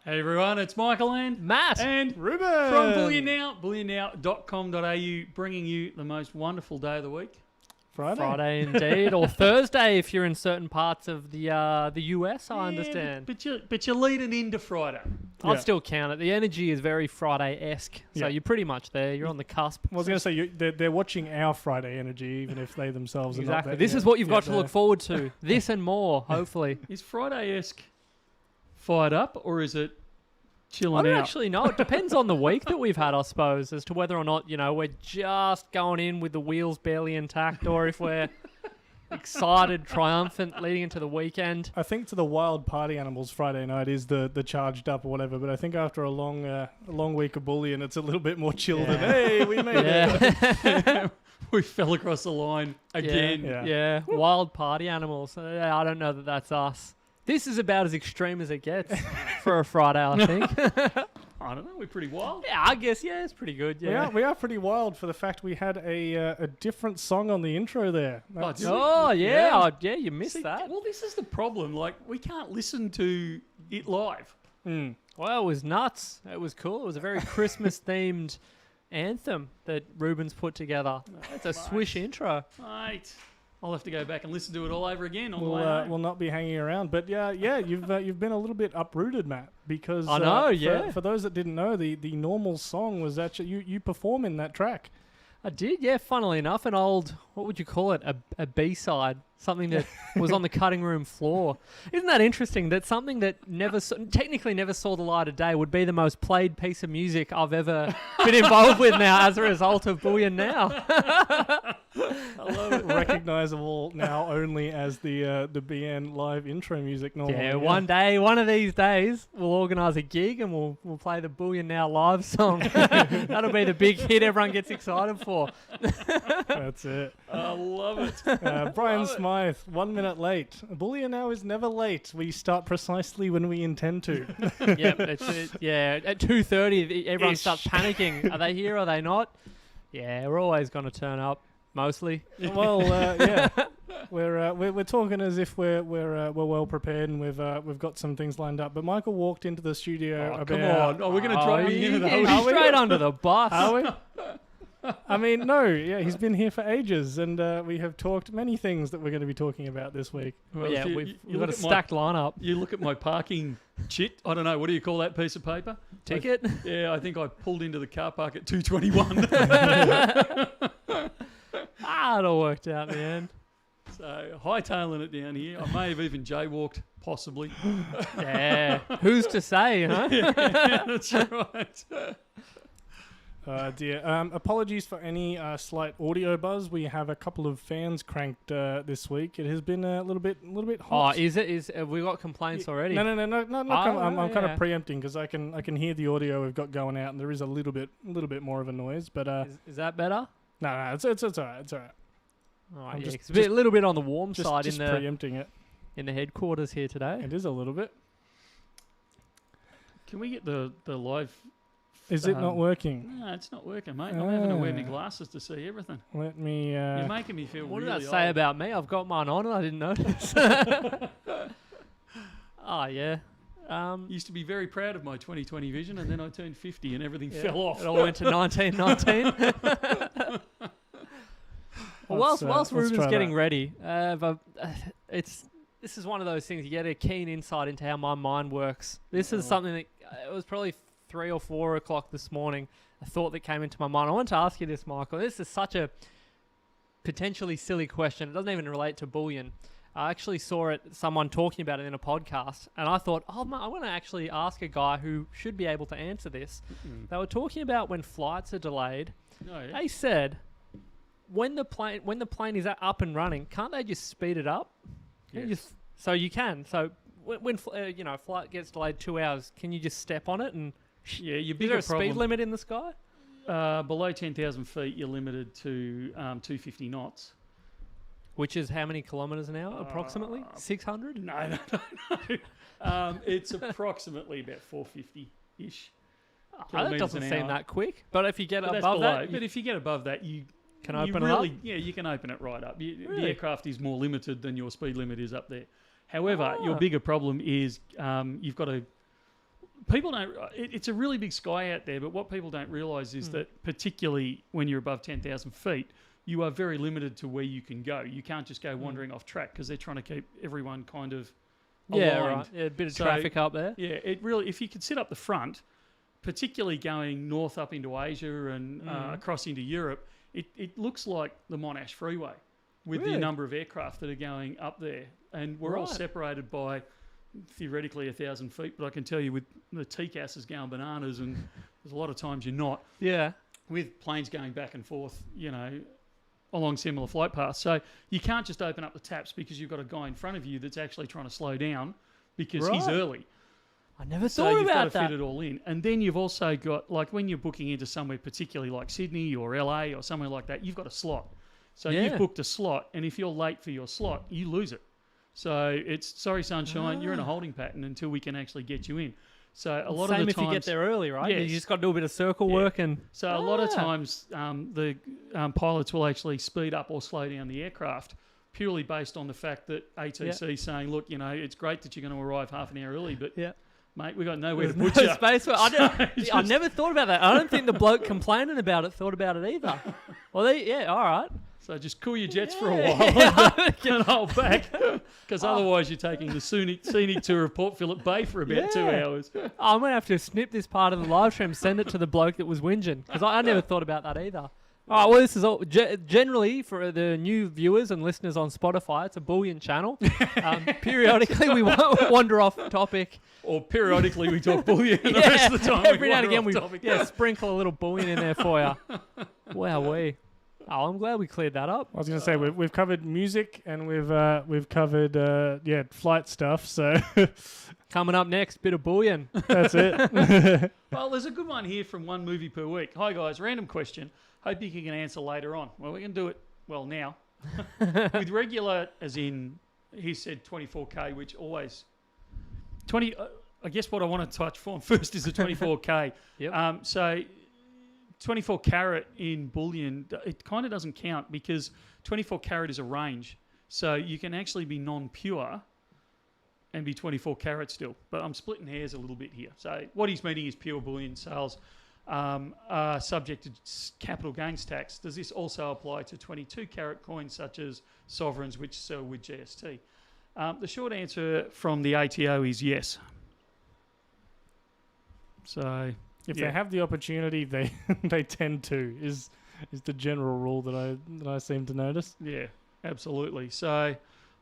Hey everyone, it's Michael and Matt and Ruben from Bullion Now, bullionnow.com.au, bringing you the most wonderful day of the week. Friday indeed, or Thursday if you're in certain parts of the US. I Yeah, understand. but you're leading into Friday. I'd still count it. The energy is very Friday-esque, so you're pretty much there. You're on the cusp. I was going to say, they're watching our Friday energy, even if they themselves are not Exactly. there. This is what you've got to look forward to. This and more, hopefully. Is Friday-esque fired up, or is it chilling I don't out? actually know. It depends on the week that we've had, I suppose, as to whether or not, we're just going in with the wheels barely intact, or if we're excited, triumphant, leading into the weekend. I think to the wild party animals, Friday night is the charged up or whatever, but I think after a long week of bullying, it's a little bit more chilled than, hey, we made it. We fell across the line again. Yeah. Wild party animals. I don't know that that's us. This is about as extreme as it gets for a Friday, I think. I don't know, we're pretty wild. Yeah, I guess, it's pretty good, yeah. We are pretty wild for the fact we had a different song on the intro there. You missed that. Well, this is the problem. Like, we can't listen to it live. Well, it was nuts. It was cool. It was a very Christmas-themed anthem that Ruben's put together. It's a swish intro. Mate, I'll have to go back and listen to it all over again on the way home. We'll not be hanging around, but you've been a little bit uprooted, Matt, because I know, for those that didn't know, the normal song was actually you perform in that track. I did, yeah, funnily enough, an old, what would you call it, a B-side, something that was on the cutting room floor. Isn't that interesting that something that technically never saw the light of day would be the most played piece of music I've ever been involved with now as a result of Bullion Now? I love it. Recognizable now only as the BN live intro music normally. Yeah, one of these days, we'll organise a gig and we'll play the Bullion Now live song. That'll be the big hit everyone gets excited for. That's it. I love it. Brian Smythe, 1 minute late. Bullion Now is never late. We start precisely when we intend to. At 2:30, everyone starts panicking. Are they here? Are they not? Yeah, we're always going to turn up. Mostly. Well, we're talking as if we're well prepared and we've got some things lined up. But Michael walked into the studio. Come on! We're going to drop me into the straight under the bus. Are we? I mean, no. Yeah, he's been here for ages, and we have talked many things that we're going to be talking about this week. Well, we've got a stacked lineup. You look at my parking chit. I don't know. What do you call that piece of paper? Ticket. I think I pulled into the car park at 2:21. It all worked out in the end. So, hightailing it down here. I may have even jaywalked, possibly. Yeah. Who's to say, Yeah, that's right. Dear. Apologies for any slight audio buzz. We have a couple of fans cranked this week. It has been a little bit hot. Oh, is it? Have we got complaints already? No. I'm kind of preempting because I can hear the audio we've got going out, and there is a little bit more of a noise. But is that better? No, it's all right. It's all right. Oh, yeah, it's a little bit on the warm side just in the preempting it. In the headquarters here today. It is a little bit. Can we get the live? Is it not working? No, it's not working, mate. I'm having to wear my glasses to see everything. Let me... You're making me feel what really did that say old. about me? I've got mine on and I didn't notice. Oh, yeah. Used to be very proud of my 20/20 vision, and then I turned 50 and everything fell off. It all went to 1919. Whilst Ruben's getting ready, this is one of those things, you get a keen insight into how my mind works. This is something that, it was probably 3 or 4 o'clock this morning, a thought that came into my mind. I want to ask you this, Michael. This is such a potentially silly question. It doesn't even relate to bullion. I actually saw someone talking about it in a podcast, and I thought, I want to actually ask a guy who should be able to answer this. They were talking about when flights are delayed. Oh, yeah. They said, when the plane is up and running, can't they just speed it up? Yes. So you can. So when flight gets delayed 2 hours, can you just step on it and? Yeah, your is bigger there a problem, speed limit in the sky? Below 10,000 feet, you're limited to 250 knots. Which is how many kilometres an hour, approximately? 600? No. It's approximately about 450-ish. That doesn't seem that quick. But if you get above that... But if you get above that, you can open it up? Yeah, you can open it right up. The Really? aircraft is more limited than your speed limit is up there. However, your bigger problem is you've got to people don't. It's a really big sky out there, but what people don't realise is that, particularly when you're above 10,000 feet, you are very limited to where you can go. You can't just go wandering off track because they're trying to keep everyone kind of aligned. Yeah, right. Yeah, a bit of traffic up there. Yeah, it really. If you could sit up the front, particularly going north up into Asia and across into Europe, it looks like the Monash Freeway with the number of aircraft that are going up there, and we're all separated by theoretically 1,000 feet. But I can tell you, with the TCASs going bananas, and there's a lot of times you're not. Yeah, with planes going back and forth, along similar flight paths. So you can't just open up the taps because you've got a guy in front of you that's actually trying to slow down because he's early. I never So thought you've about got to that. fit it all in. And then you've also got, like when you're booking into somewhere particularly like Sydney or LA or somewhere like that, you've got a slot. So you've booked a slot, and if you're late for your slot, you lose it. So it's, sorry sunshine, you're in a holding pattern until we can actually get you in. So a lot of the times... Same if you get there early, right? Yes. You just got to do a bit of circle work and... So a lot of times the pilots will actually speed up or slow down the aircraft purely based on the fact that ATC is saying, look, it's great that you're going to arrive half an hour early, but mate, we've got nowhere to put you. Space for, I never thought about that. I don't think the bloke complaining about it thought about it either. Well, all right. So just cool your jets for a while and hold back, because otherwise you're taking the scenic tour of Port Phillip Bay for about 2 hours. I'm going to have to snip this part of the live stream, send it to the bloke that was whinging, because I never thought about that either. All right, well, this is all generally for the new viewers and listeners on Spotify. It's a Bullion channel. Periodically, we wander off topic. Or periodically, we talk bullion, and the rest of the time every now and again, we topic. sprinkle a little bullion in there for you. Wowee. Oh, I'm glad we cleared that up. I was going to say we've covered music and we've covered flight stuff. So coming up next, bit of bullion. That's it. Well, there's a good one here from One Movie Per Week. Hi guys, random question. Hope you can answer later on. Well, we can do it now with regular, as in he said 24K, which always 20. I guess what I want to touch on first is the 24K. Yep. So 24 carat in bullion, it kind of doesn't count because 24 carat is a range. So you can actually be non-pure and be 24 carat still. But I'm splitting hairs a little bit here. So what he's meaning is pure bullion sales are subject to capital gains tax. Does this also apply to 22 carat coins such as sovereigns which sell with GST? The short answer from the ATO is yes. So... If they have the opportunity, they tend to is the general rule that I seem to notice. Yeah, absolutely. So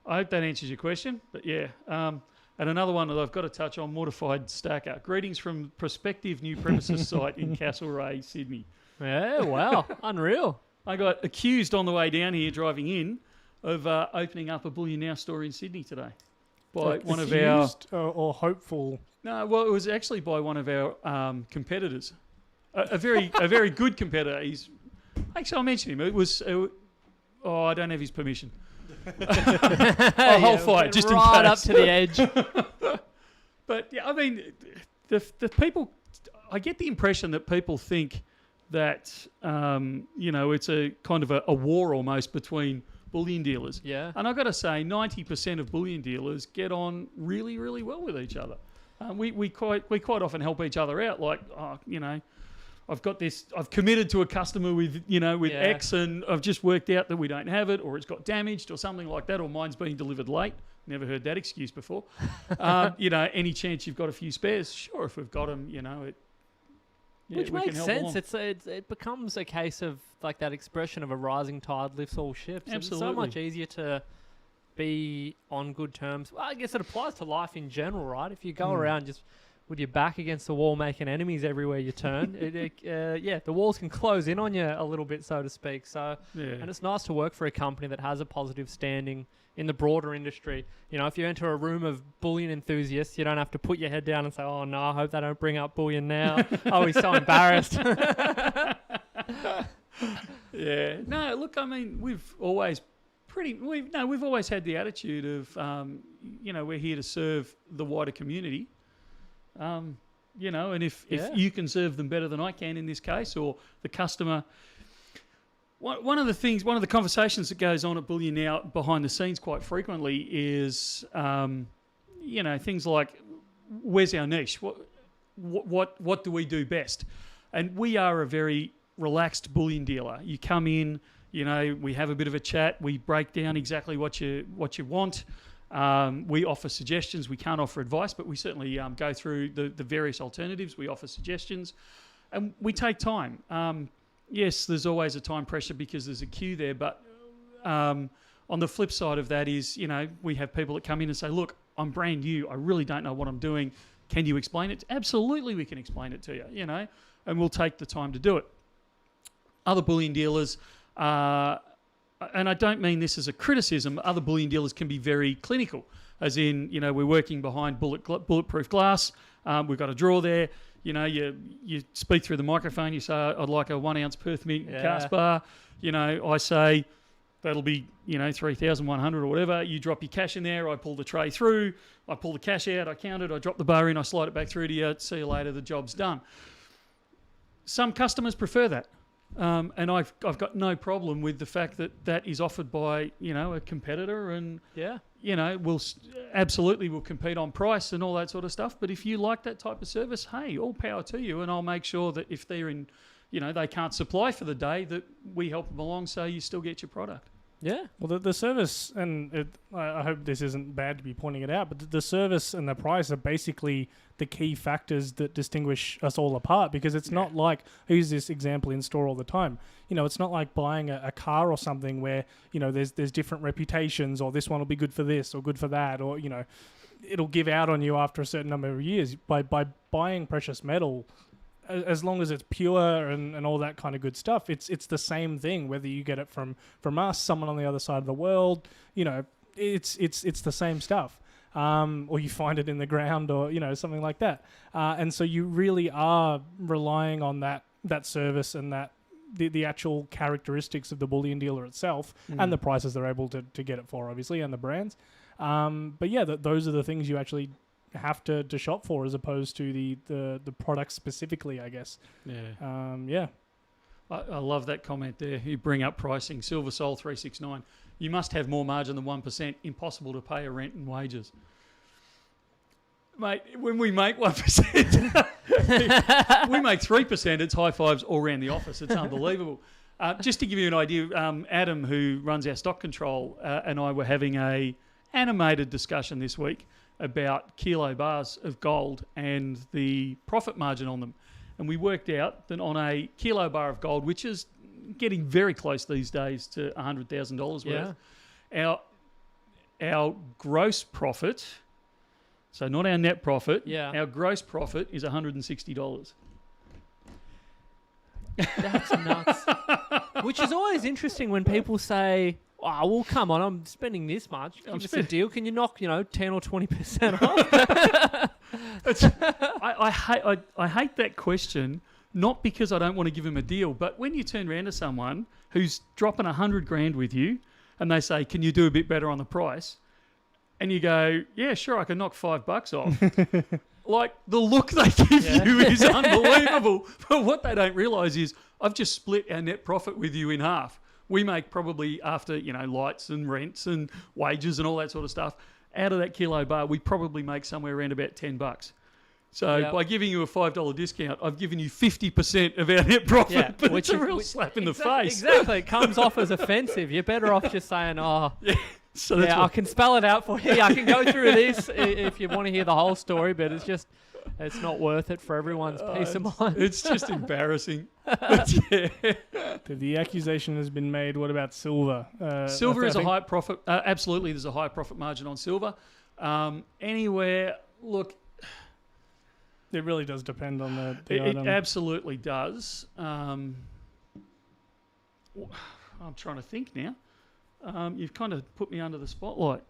I hope that answers your question. But yeah, and another one that I've got to touch on: Mortified Stacker. Greetings from prospective new premises site in Castlereagh, Sydney. Yeah, wow, unreal. I got accused on the way down here driving in of opening up a Bullion Now store in Sydney today by one of our or hopeful. No, well, it was actually by one of our competitors, a very good competitor. Actually, I'll mention him. It was. I don't have his permission. I'll hold fire just in case. Right up to the edge. But yeah, I mean, the people. I get the impression that people think that it's a kind of a war almost between bullion dealers. Yeah. And I've got to say, 90% of bullion dealers get on really, really well with each other. We quite often help each other out. Like, I've got this. I've committed to a customer with X, and I've just worked out that we don't have it, or it's got damaged, or something like that, or mine's being delivered late. Never heard that excuse before. Any chance you've got a few spares? Sure, if we've got them, which makes sense. It becomes a case of like that expression of a rising tide lifts all ships. Absolutely, it's so much easier to be on good terms. Well, I guess it applies to life in general, right? If you go around just with your back against the wall making enemies everywhere you turn, the walls can close in on you a little bit, so to speak. So, and it's nice to work for a company that has a positive standing in the broader industry. If you enter a room of bullion enthusiasts, you don't have to put your head down and say, oh no, I hope they don't bring up bullion now. Oh, he's so embarrassed. Yeah. No, look, I mean, we've always had the attitude of, we're here to serve the wider community. And if you can serve them better than I can in this case, or the customer. One of the conversations that goes on at Bullion Now behind the scenes quite frequently is, things like, where's our niche? what do we do best? And we are a very relaxed bullion dealer. You come in, we have a bit of a chat. We break down exactly what you want. We offer suggestions. We can't offer advice, but we certainly go through the various alternatives. We offer suggestions, and we take time. Yes, there's always a time pressure because there's a queue there, but on the flip side of that is, we have people that come in and say, look, I'm brand new. I really don't know what I'm doing. Can you explain it? Absolutely, we can explain it to you, and we'll take the time to do it. Other bullion dealers, and I don't mean this as a criticism, other bullion dealers can be very clinical, as in, we're working behind bulletproof glass. We've got a drawer there. You speak through the microphone. You say, I'd like a 1 ounce Perth Mint cast bar. I say, that'll be, 3,100 or whatever. You drop your cash in there. I pull the tray through. I pull the cash out. I count it. I drop the bar in. I slide it back through to you. See you later. The job's done. Some customers prefer that. And I've got no problem with the fact that is offered by, a competitor and, absolutely will compete on price and all that sort of stuff. But if you like that type of service, hey, all power to you. And I'll make sure that if they're in, they can't supply for the day, that we help them along so you still get your product. Yeah. Well, the service, and I hope this isn't bad to be pointing it out, but the service and the price are basically the key factors that distinguish us all apart, because it's not like, I use this example in store all the time, it's not like buying a car or something where, there's different reputations, or this one will be good for this or good for that, or, it'll give out on you after a certain number of years. By buying precious metal, as long as it's pure and all that kind of good stuff, it's the same thing, whether you get it from us, someone on the other side of the world, it's the same stuff. Or you find it in the ground, or, something like that. And so you really are relying on that service and that the actual characteristics of the bullion dealer itself and the prices they're able to get it for, obviously, and the brands. But yeah, those are the things you actually have to shop for, as opposed to the product specifically, I guess. Yeah. I love that comment there. You bring up pricing. Silver Sol 369. You must have more margin than 1%. Impossible to pay a rent and wages. Mate, when we make 1%, we make 3%. It's high fives all around the office. It's unbelievable. Just to give you an idea, Adam, who runs our stock control, and I were having a animated discussion this week about kilo bars of gold and the profit margin on them. And we worked out that on a kilo bar of gold, which is getting very close these days to $100,000 worth, our gross profit, so not our net profit, our gross profit is $160. That's nuts. Which is always interesting when people say, oh, well, come on, I'm spending this much. Give us a deal. Can you knock, 10 or 20% off? I hate that question, not because I don't want to give him a deal, but when you turn around to someone who's dropping $100,000 with you and they say, can you do a bit better on the price? And you go, yeah, sure, I can knock $5 off. Like, the look they give you is unbelievable. But what they don't realise is I've just split our net profit with you in half. We make probably, after, lights and rents and wages and all that sort of stuff, out of that kilo bar, we probably make somewhere around about $10. So by giving you a $5 discount, I've given you 50% of our net profit, but it's a real slap in the face. Exactly. It comes off as offensive. You're better off just saying, So I can spell it out for you. I can go through this if you want to hear the whole story, but it's not worth it for everyone's peace of mind. It's just embarrassing. The accusation has been made. What about silver? Silver is a high profit. Absolutely, there's a high profit margin on silver. Anywhere, look. It really does depend on the It item. absolutely does. I'm trying to think now. You've kind of put me under the spotlight.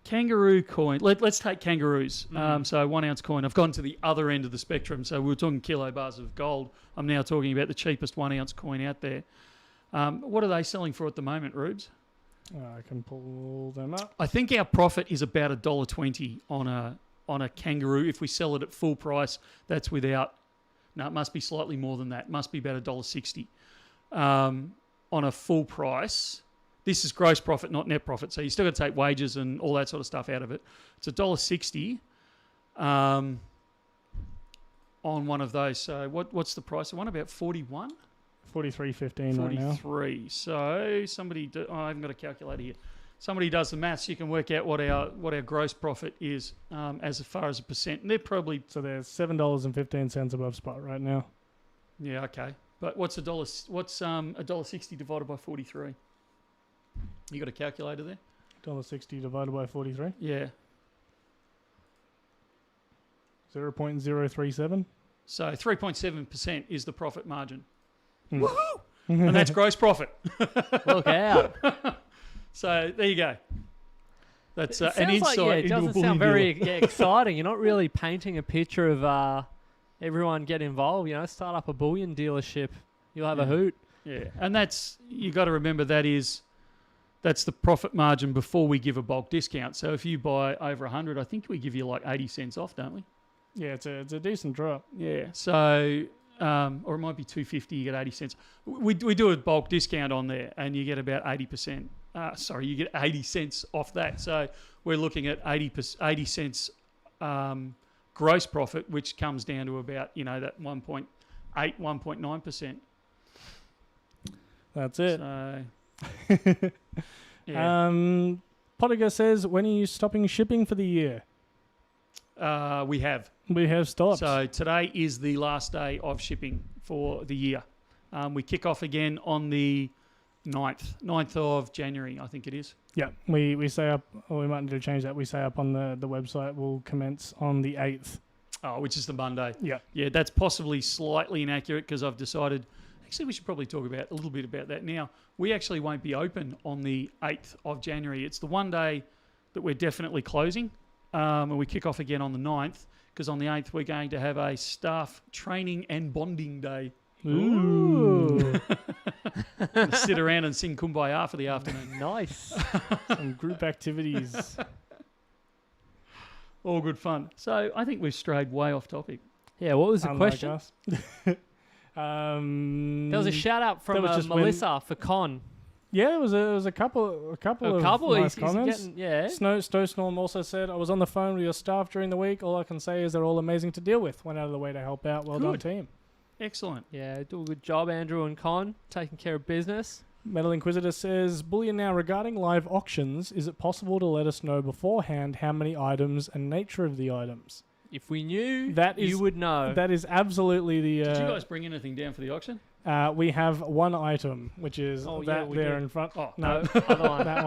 Kangaroo coin. Let's take kangaroos. So 1 ounce coin. I've gone to the other end of the spectrum. So we were talking kilo bars of gold. I'm now talking about the cheapest 1 ounce coin out there. What are they selling for at the moment, Rubes? I can pull them up. I think our profit is about $1.20 on a kangaroo. If we sell it at full price, that's without. No, it must be slightly more than that. It must be about $1.60 on a full price. This is gross profit, not net profit. So you still got to take wages and all that sort of stuff out of it. It's $1.60. on one of those. So what's the price? One about 41? 43.15 right now. 43. So somebody, I haven't got a calculator here. Somebody does the maths, you can work out what our gross profit is as far as a percent. And they're probably... So they're $7.15 above spot right now. Yeah, okay. But what's $1.60 divided by 43? You got a calculator there? $1.60 divided by 43? Yeah. 0.037? So 3.7% is the profit margin. Woohoo! And that's gross profit. Look out. So there you go. That's an sounds insight like, into a it doesn't bullion sound dealer. very exciting. You're not really painting a picture of everyone get involved. Start up a bullion dealership. You'll have a hoot. Yeah, and you got to remember that's the profit margin before we give a bulk discount. So if you buy over 100, I think we give you like 80 cents off, don't we? Yeah, it's a decent drop. Yeah. So or it might be 250. You get 80 cents. We do a bulk discount on there, and you get about 80%. You get 80 cents off that. So we're looking at 80 cents gross profit, which comes down to about that 1.8, 1.9%. That's it. So, Pottinger says, when are you stopping shipping for the year? we have. We have stopped. So today is the last day of shipping for the year. We kick off again on the 9th of January, I think it is. Yeah, we say up, or we might need to change that. We say up on the website will commence on the 8th. Oh, which is the Monday. Yeah. Yeah, that's possibly slightly inaccurate because I've decided, actually we should probably talk about a little bit about that now. We actually won't be open on the 8th of January. It's the one day that we're definitely closing, and we kick off again on the 9th because on the 8th we're going to have a staff training and bonding day. Ooh. Sit around and sing Kumbaya for the afternoon. Nice. Some group activities. All good fun. So I think we've strayed way off topic. Yeah, what was the Unlike question? us. There was a shout out from Melissa for Con. Yeah, it was a couple of nice comments. Snowstorm also said, I was on the phone with your staff during the week. All I can say is they're all amazing to deal with. Went out of the way to help out. Well done, team. Excellent. Yeah, do a good job, Andrew and Con, taking care of business. Metal Inquisitor says, Bullion Now, regarding live auctions, is it possible to let us know beforehand how many items and nature of the items? If we knew, you would know. That is absolutely the... Did you guys bring anything down for the auction? We have one item, which is in front. Oh, no, other one. that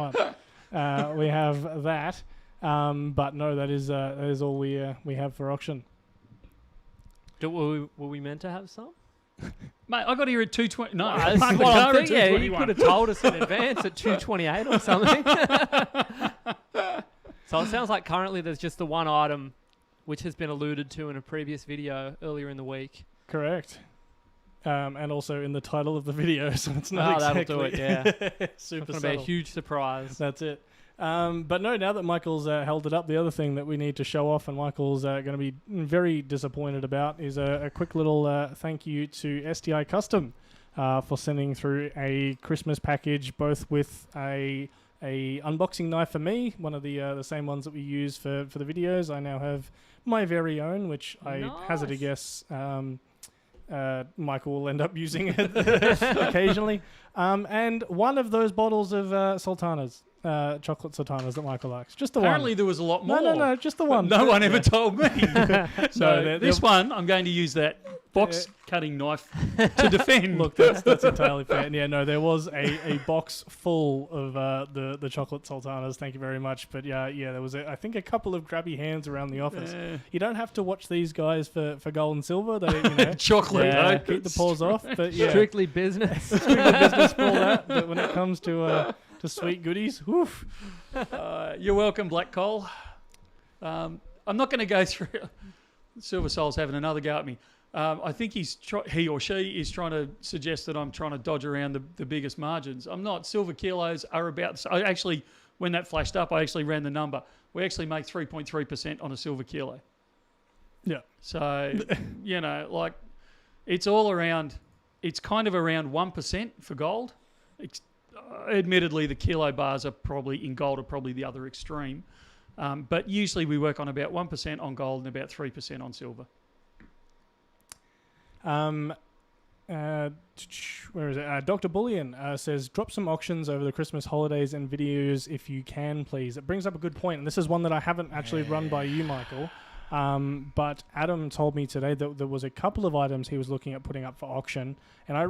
one. We have that, but no, that is all we have for auction. Were we meant to have some? Mate, I got here at 2:20. No, this is what I'm thinking. Yeah, you could have told us in advance at 2:28 or something. So it sounds like currently there's just the one item, which has been alluded to in a previous video earlier in the week. Correct. And also in the title of the video, so it's not exactly... that'll do it, yeah. Super It's going to be a huge surprise. That's it. But no, now that Michael's held it up, the other thing that we need to show off and Michael's going to be very disappointed about is a quick little thank you to STI Custom for sending through a Christmas package, both with a unboxing knife for me, one of the same ones that we use for the videos. I now have my very own, which I hazard a guess Michael will end up using it occasionally. And one of those bottles of sultanas. Chocolate sultanas that Michael likes. Just the Apparently one. there was a lot more. No, just the one. No one ever told me. So this one. one, I'm going to use that box cutting knife to defend. Look, that's entirely fair. And yeah, no, there was a box full of the chocolate sultanas. Thank you very much. But yeah, there was I think a couple of grabby hands around the office. You don't have to watch these guys for gold and silver. They chocolate. Keep the paws off. But yeah, strictly business. Strictly business for all that. But when it comes to sweet goodies, woof. You're welcome, Black Coal. I'm not going to go through. Silver Soul's having another go at me. I think he or she is trying to suggest that I'm trying to dodge around the biggest margins. I'm not. Silver kilos are about... I actually, when that flashed up, I actually ran the number. We actually make 3.3% on a silver kilo. Yeah. So, it's all around... It's kind of around 1% for gold. Admittedly, the kilo bars are probably, in gold, are probably the other extreme. But usually we work on about 1% on gold and about 3% on silver. Where is it? Dr. Bullion says, drop some auctions over the Christmas holidays and videos if you can, please. It brings up a good point, and this is one that I haven't actually run by you, Michael. But Adam told me today that there was a couple of items he was looking at putting up for auction, and I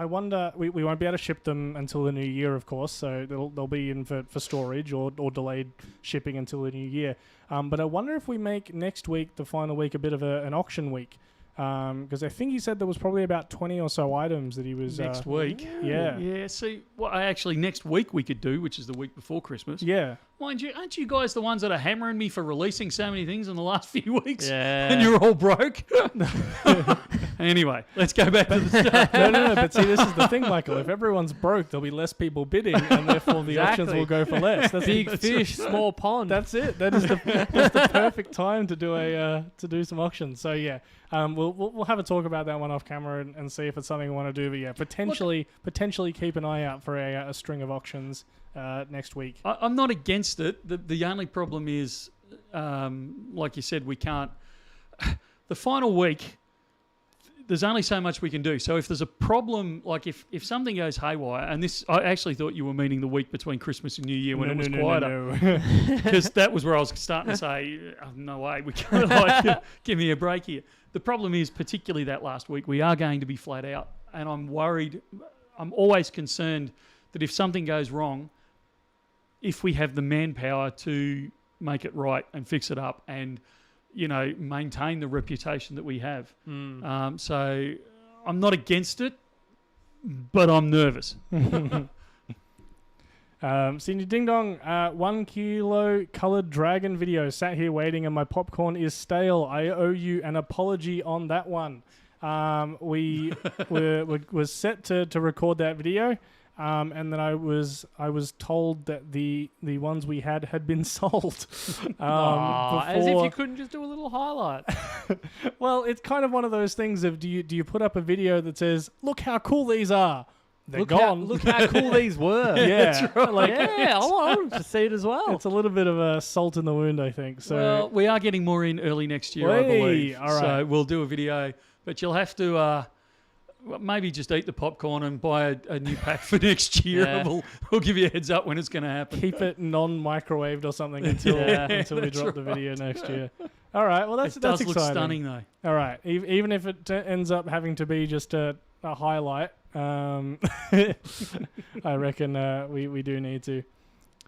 wonder, we won't be able to ship them until the new year, of course, so they'll be in for storage or delayed shipping until the new year. But I wonder if we make next week, the final week, a bit of an auction week. Because I think he said there was probably about 20 or so items that he was... Next week? Yeah. Yeah, see, what actually next week we could do, which is the week before Christmas. Yeah. Mind you, aren't you guys the ones that are hammering me for releasing so many things in the last few weeks? Yeah. And you're all broke? Anyway, let's go back to the start. No, but see, this is the thing, Michael. If everyone's broke, there'll be less people bidding, and therefore the auctions will go for less. That's Big fish, small pond. That's it. That's the perfect time to do some auctions. So yeah, we'll have a talk about that one off camera and see if it's something we want to do. But yeah, potentially keep an eye out for a string of auctions next week. I'm not against it. The only problem is, like you said, we can't. The final week, there's only so much we can do. So if there's a problem, like if something goes haywire, and this, I actually thought you were meaning the week between Christmas and New Year when it was quieter. Because that was where I was starting to say, oh, no way, we can't give me a break here. The problem is, particularly that last week, we are going to be flat out. And I'm worried, I'm always concerned that if something goes wrong, if we have the manpower to make it right and fix it up and maintain the reputation that we have. So I'm not against it, but I'm nervous. Senior Ding Dong, 1 kilo coloured dragon video. Sat here waiting and my popcorn is stale. I owe you an apology on that one. We were set to record that video. And then I was told that the ones we had been sold. As if you couldn't just do a little highlight. Well, it's kind of one of those things of do you put up a video that says, look how cool these are. They're gone. Look how cool these were. Yeah, right. I want to see it as well. It's a little bit of a salt in the wound, I think. So well, we are getting more in early next year, I believe. All right. So we'll do a video, but you'll have to maybe just eat the popcorn and buy a new pack for next year. Yeah. We'll give you a heads up when it's going to happen. Keep it non-microwaved or something until we drop the video next year. All right. Well, that's exciting. Look stunning though. All right. Even if it ends up having to be just a highlight, I reckon we do need to.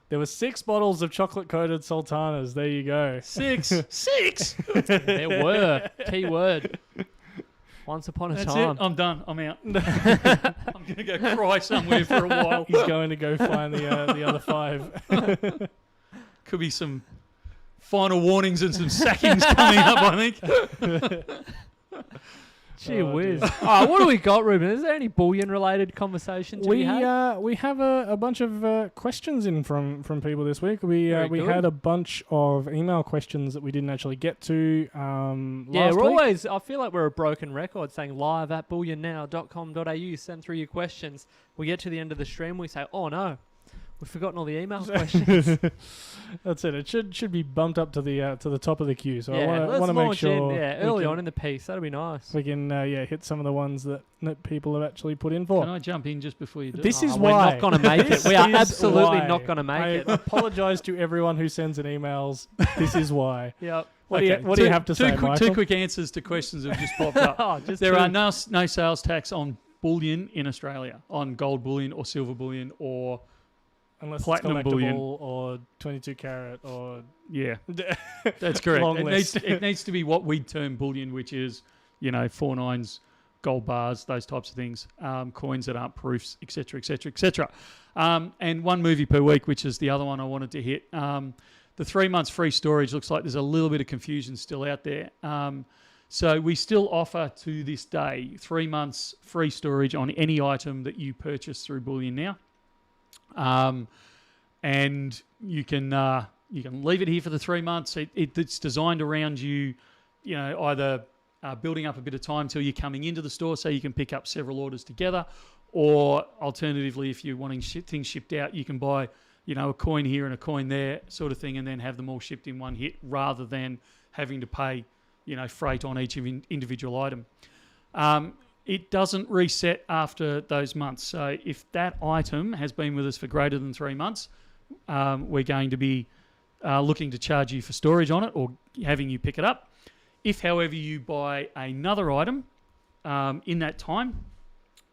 There were 6 bottles of chocolate-coated sultanas. There you go. 6. 6. There were. Key word. Once upon a That's time. it. I'm done. I'm out. I'm going to go cry somewhere for a while. He's going to go find the other 5. Could be some final warnings and some sackings coming up, I think. Gee whiz. What do we got, Ruben? Is there any bullion-related conversations we had? We have a bunch of questions in from people this week. We had a bunch of email questions that we didn't actually get to last week. Always, I feel like we're a broken record saying live at bullionnow.com.au, send through your questions. We get to the end of the stream, we say, oh no, we've forgotten all the email questions. That's it. It should be bumped up to the top of the queue. So I want to make sure early on in the piece. That'd be nice. We can hit some of the ones that people have actually put in for. Can I jump in just before you do? This is why we're not going to make it. We are absolutely not going to make it. I apologise to everyone who sends in emails. This is why. Yep. What do you have to say, Michael? 2 quick answers to questions that have just popped up. There are no sales tax on bullion in Australia, on gold bullion or silver bullion or unless platinum it's collectible bullion or 22 carat or that's correct. Long list. It needs to be what we term bullion, which is 4/9s, gold bars, those types of things, coins that aren't proofs, etc., etc., etc. And 1 movie per week, which is the other one I wanted to hit. The 3 months free storage looks like there's a little bit of confusion still out there. So we still offer to this day 3 months free storage on any item that you purchase through Bullion Now. And you can leave it here for the 3 months. It's designed around you, either building up a bit of time till you're coming into the store so you can pick up several orders together, or alternatively, if you're wanting things shipped out, you can buy a coin here and a coin there sort of thing, and then have them all shipped in one hit rather than having to pay, freight on each individual item. It doesn't reset after those months. So if that item has been with us for greater than 3 months, we're going to be looking to charge you for storage on it or having you pick it up. If, however, you buy another item in that time,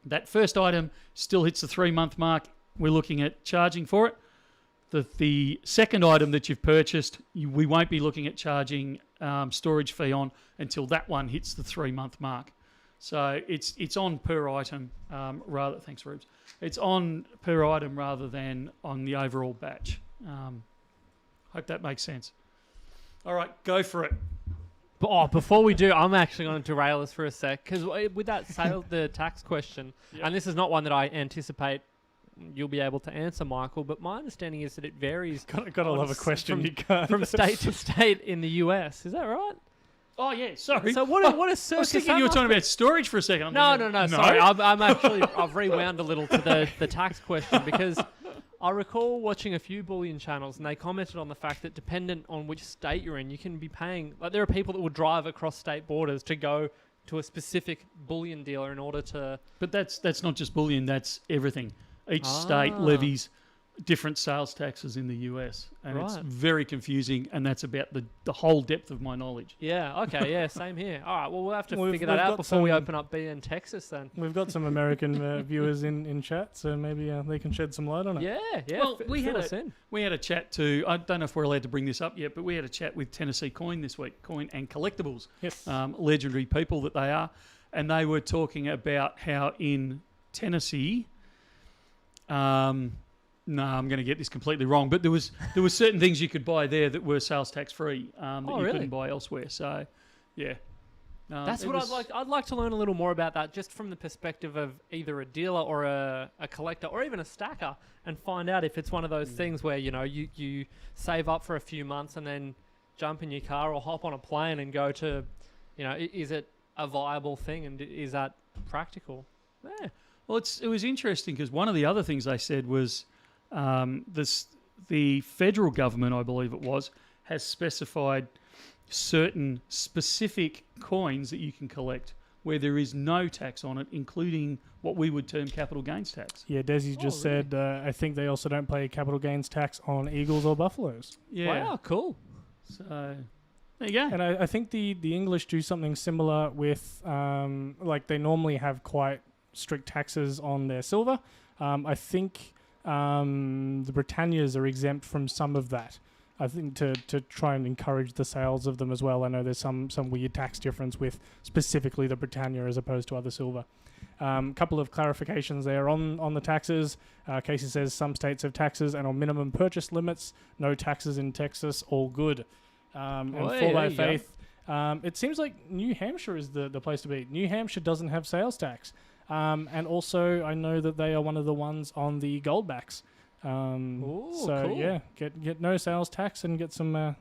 that first item still hits the 3-month mark, we're looking at charging for it. The second item that you've purchased, we won't be looking at charging storage fee on until that one hits the 3-month mark. So it's on per item rather. Thanks, Rubes. It's on per item rather than on the overall batch. Hope that makes sense. All right, go for it. Before we do, I'm actually going to derail us for a sec because with that the tax question, and this is not one that I anticipate you'll be able to answer, Michael, but my understanding is that it varies. Got to love a question you can't. From state to state in the US. Is that right? Oh, yeah, sorry. So what a circus. I was thinking you were talking about storage for a second. No, sorry. I've rewound a little to the tax question because I recall watching a few Bullion channels and they commented on the fact that dependent on which state you're in, you can be paying, like there are people that will drive across state borders to go to a specific bullion dealer in order to... But that's not just bullion, that's everything. Each state levies different sales taxes in the US, and it's very confusing, and that's about the whole depth of my knowledge. Yeah, okay, yeah, same here. All right, well, we'll have to figure that out before we open up BN Texas then. We've got some American viewers in chat, so maybe they can shed some light on it. Yeah. Well, we had a chat to, I don't know if we're allowed to bring this up yet, but we had a chat with Tennessee Coin this week, Coin and Collectibles. Yes. Legendary people that they are, and they were talking about how in Tennessee... No, I'm going to get this completely wrong, but there was certain things you could buy there that were sales tax free that you couldn't buy elsewhere. So, yeah, that's what I'd like. I'd like to learn a little more about that, just from the perspective of either a dealer or a collector or even a stacker, and find out if it's one of those things where you save up for a few months and then jump in your car or hop on a plane and go to, is it a viable thing and is that practical? Yeah. Well, it was interesting because one of the other things they said was the federal government, I believe it was, has specified certain specific coins that you can collect where there is no tax on it, including what we would term capital gains tax. Yeah, Desi just said, I think they also don't pay capital gains tax on eagles or buffaloes. Yeah. Wow, cool. So, there you go. And I think the English do something similar with, like they normally have quite strict taxes on their silver. I think the Britannias are exempt from some of that. I think to try and encourage the sales of them as well. I know there's some weird tax difference with specifically the Britannia as opposed to other silver. Couple of clarifications there on the taxes. Casey says some states have taxes and on minimum purchase limits, no taxes in Texas, all good. And for by faith, it seems like New Hampshire is the place to be. New Hampshire doesn't have sales tax. And also, I know that they are one of the ones on the goldbacks. Cool. Yeah, get no sales tax and get some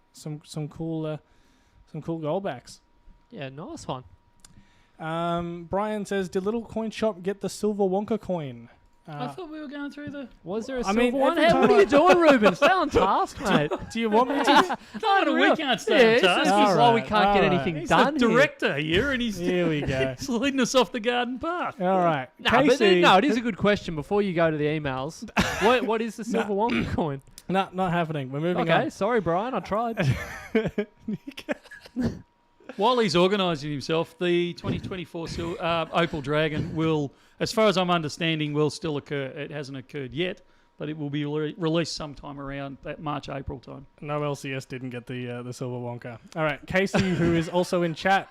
cool goldbacks. Yeah, nice one. Brian says, did Little Coin Shop get the silver Wonka coin? I thought we were going through the... Was there a silver one? Hey, what are you doing, Ruben? Stay on task, mate. Do you want me to? No, we can't stay on task. This is why we can't get anything done. He's the director here, and here we go. He's leading us off the garden path. All right. Casey, it is a good question. Before you go to the emails, what is the silver Wonka coin? Not happening. We're moving on. Okay, sorry, Brian. I tried. While he's organising himself, the 2024 Opal Dragon will, as far as I'm understanding, will still occur. It hasn't occurred yet, but it will be released sometime around that March, April time. No LCS didn't get the Silver Wonka. All right, Casey, who is also in chat,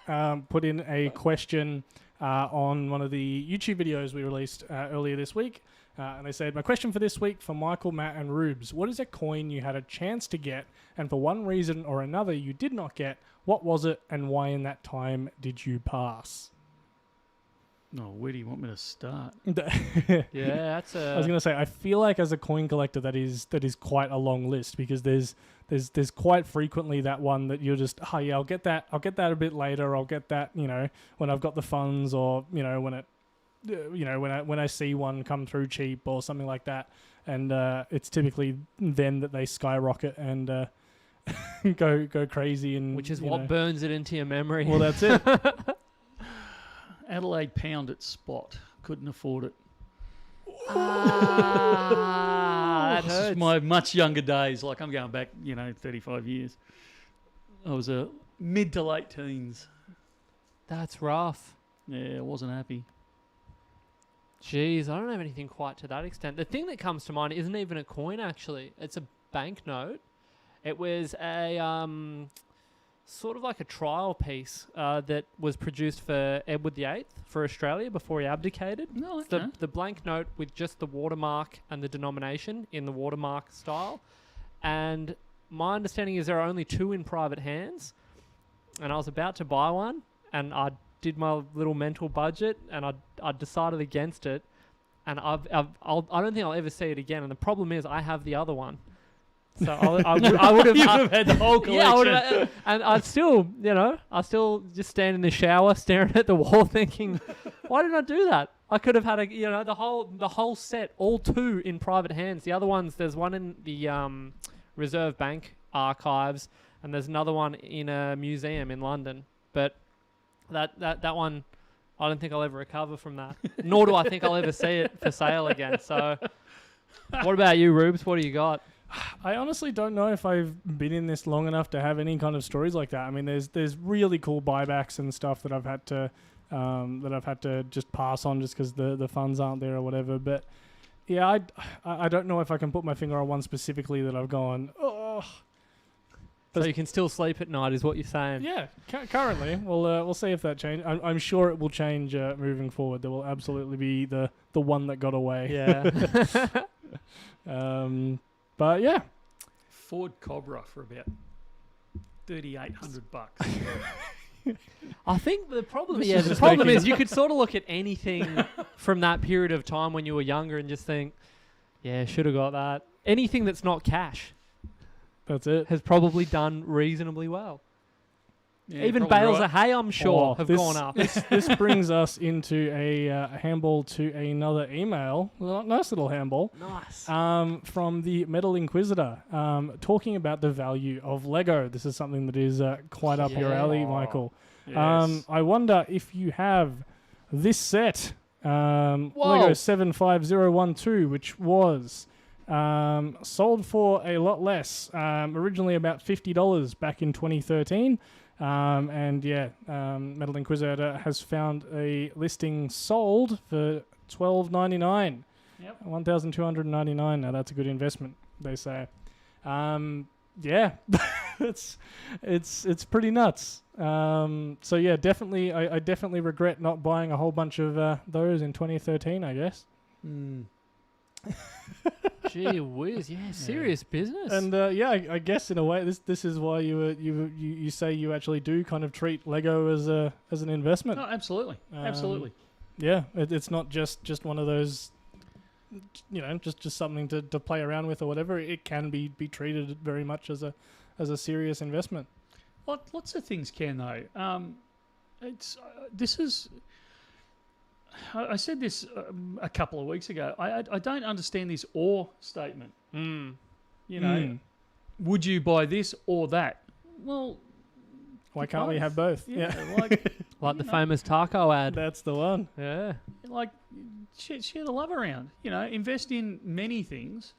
put in a question on one of the YouTube videos we released earlier this week. And they said, my question for this week for Michael, Matt, and Rubes. What is a coin you had a chance to get, and for one reason or another you did not get? What was it, and why in that time did you pass? Oh, where do you want me to start? Yeah, that's a... I was going to say, I feel like as a coin collector that is quite a long list, because there's quite frequently that one that you're just, oh yeah, I'll get that a bit later. I'll get that, when I've got the funds, or when I see one come through cheap or something like that. and it's typically then that they skyrocket and go crazy, and which is what burns it into your memory. Well, that's it. Adelaide pound at spot. Couldn't afford it. That This hurts. is my much younger days. Like I'm going back, 35 years. I was a mid to late teens. That's rough. Yeah, I wasn't happy. Jeez, I don't have anything quite to that extent. The thing that comes to mind isn't even a coin, actually. It's a banknote. It was a sort of like a trial piece that was produced for Edward VIII for Australia before he abdicated. No, It's the blank note with just the watermark and the denomination in the watermark style. And my understanding is there are only 2 in private hands. And I was about to buy one, and I did my little mental budget, and I decided against it. And I don't think I'll ever see it again. And the problem is I have the other one. So I would have... You would have had the whole collection. Yeah, I would have, and I'd still, I still just stand in the shower staring at the wall thinking, why did I do that? I could have had the whole set, all 2 in private hands. The other ones, there's one in the Reserve Bank archives, and there's another one in a museum in London. But that one, I don't think I'll ever recover from that. Nor do I think I'll ever see it for sale again. So, what about you, Rubes? What do you got? I honestly don't know if I've been in this long enough to have any kind of stories like that. I mean, there's really cool buybacks and stuff that I've had to just pass on just because the funds aren't there or whatever. But yeah, I don't know if I can put my finger on one specifically that I've gone, oh. So you can still sleep at night, is what you're saying? Yeah, currently. We'll see if that changes. I'm sure it will change moving forward. There will absolutely be the one that got away. Yeah. But yeah. Ford Cobra for about $3,800. I think the problem is you could sort of look at anything from that period of time when you were younger and just think, yeah, should have got that. Anything that's not cash. That's it. Has probably done reasonably well. Yeah, even bales of hay, I'm sure, have gone up. This brings us into a handball to another email. Nice little handball. Nice. From the Metal Inquisitor, talking about the value of Lego. This is something that is quite up your alley, Michael. Yes. I wonder if you have this set, Lego 75012, which was sold for a lot less, originally about $50 back in 2013. Metal Inquisitor has found a listing sold for $12.99. Yep. $1,299. Now that's a good investment, they say. It's pretty nuts. Definitely, I definitely regret not buying a whole bunch of those in 2013, I guess. Gee whiz, serious business. And I guess in a way, this is why you say you actually do kind of treat Lego as an investment. No, absolutely, absolutely. Yeah, it's not just one of those, just something to play around with or whatever. It can be treated very much as a serious investment. Lots of things can though. I said this a couple of weeks ago. I don't understand this or statement. Would you buy this or that? Well, why can't we have both? Yeah. Like the famous taco ad. That's the one. Yeah. Like, share the love around. Invest in many things,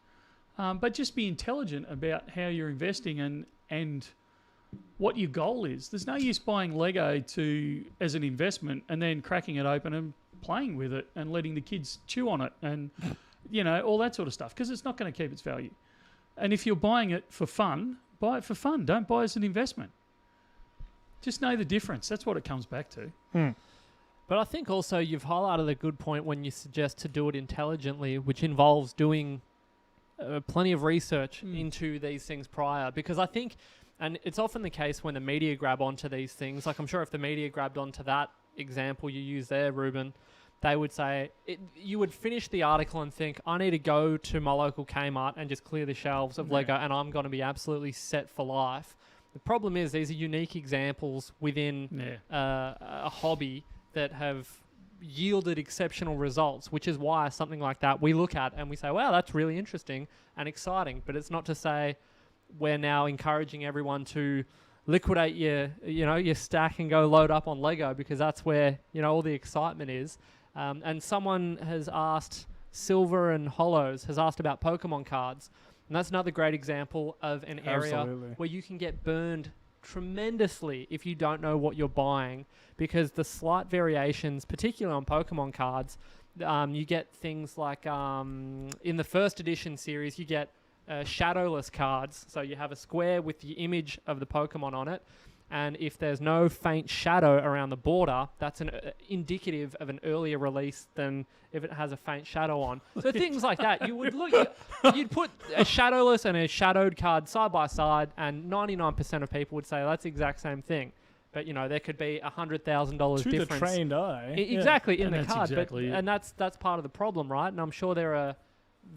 but just be intelligent about how you're investing and what your goal is. There's no use buying Lego as an investment and then cracking it open and playing with it and letting the kids chew on it and all that sort of stuff, because it's not going to keep its value. And if you're buying it for fun, buy it for fun. Don't buy it as an investment. Just know the difference. That's what it comes back to. But I think also you've highlighted a good point when you suggest to do it intelligently, which involves doing plenty of research into these things prior. Because I think, and it's often the case when the media grab onto these things, like I'm sure if the media grabbed onto that example you use there, Ruben, they would say, you would finish the article and think, I need to go to my local Kmart and just clear the shelves of Lego and I'm going to be absolutely set for life. The problem is these are unique examples within a hobby that have yielded exceptional results, which is why something like that we look at and we say, wow, that's really interesting and exciting. But it's not to say we're now encouraging everyone to liquidate your stack and go load up on Lego, because that's where, all the excitement is. And someone has asked, Silver and Hollows has asked about Pokemon cards. And that's another great example of an area where you can get burned tremendously if you don't know what you're buying, because the slight variations, particularly on Pokemon cards, you get things like in the first edition series, you get shadowless cards. So you have a square with the image of the Pokemon on it, and if there's no faint shadow around the border, that's an indicative of an earlier release than if it has a faint shadow on. So things like that, you'd put a shadowless and a shadowed card side by side, and 99% of people would say that's the exact same thing. But there could be $100,000 difference to the trained eye. Exactly, in the card. Exactly and that's part of the problem, right? And I'm sure there are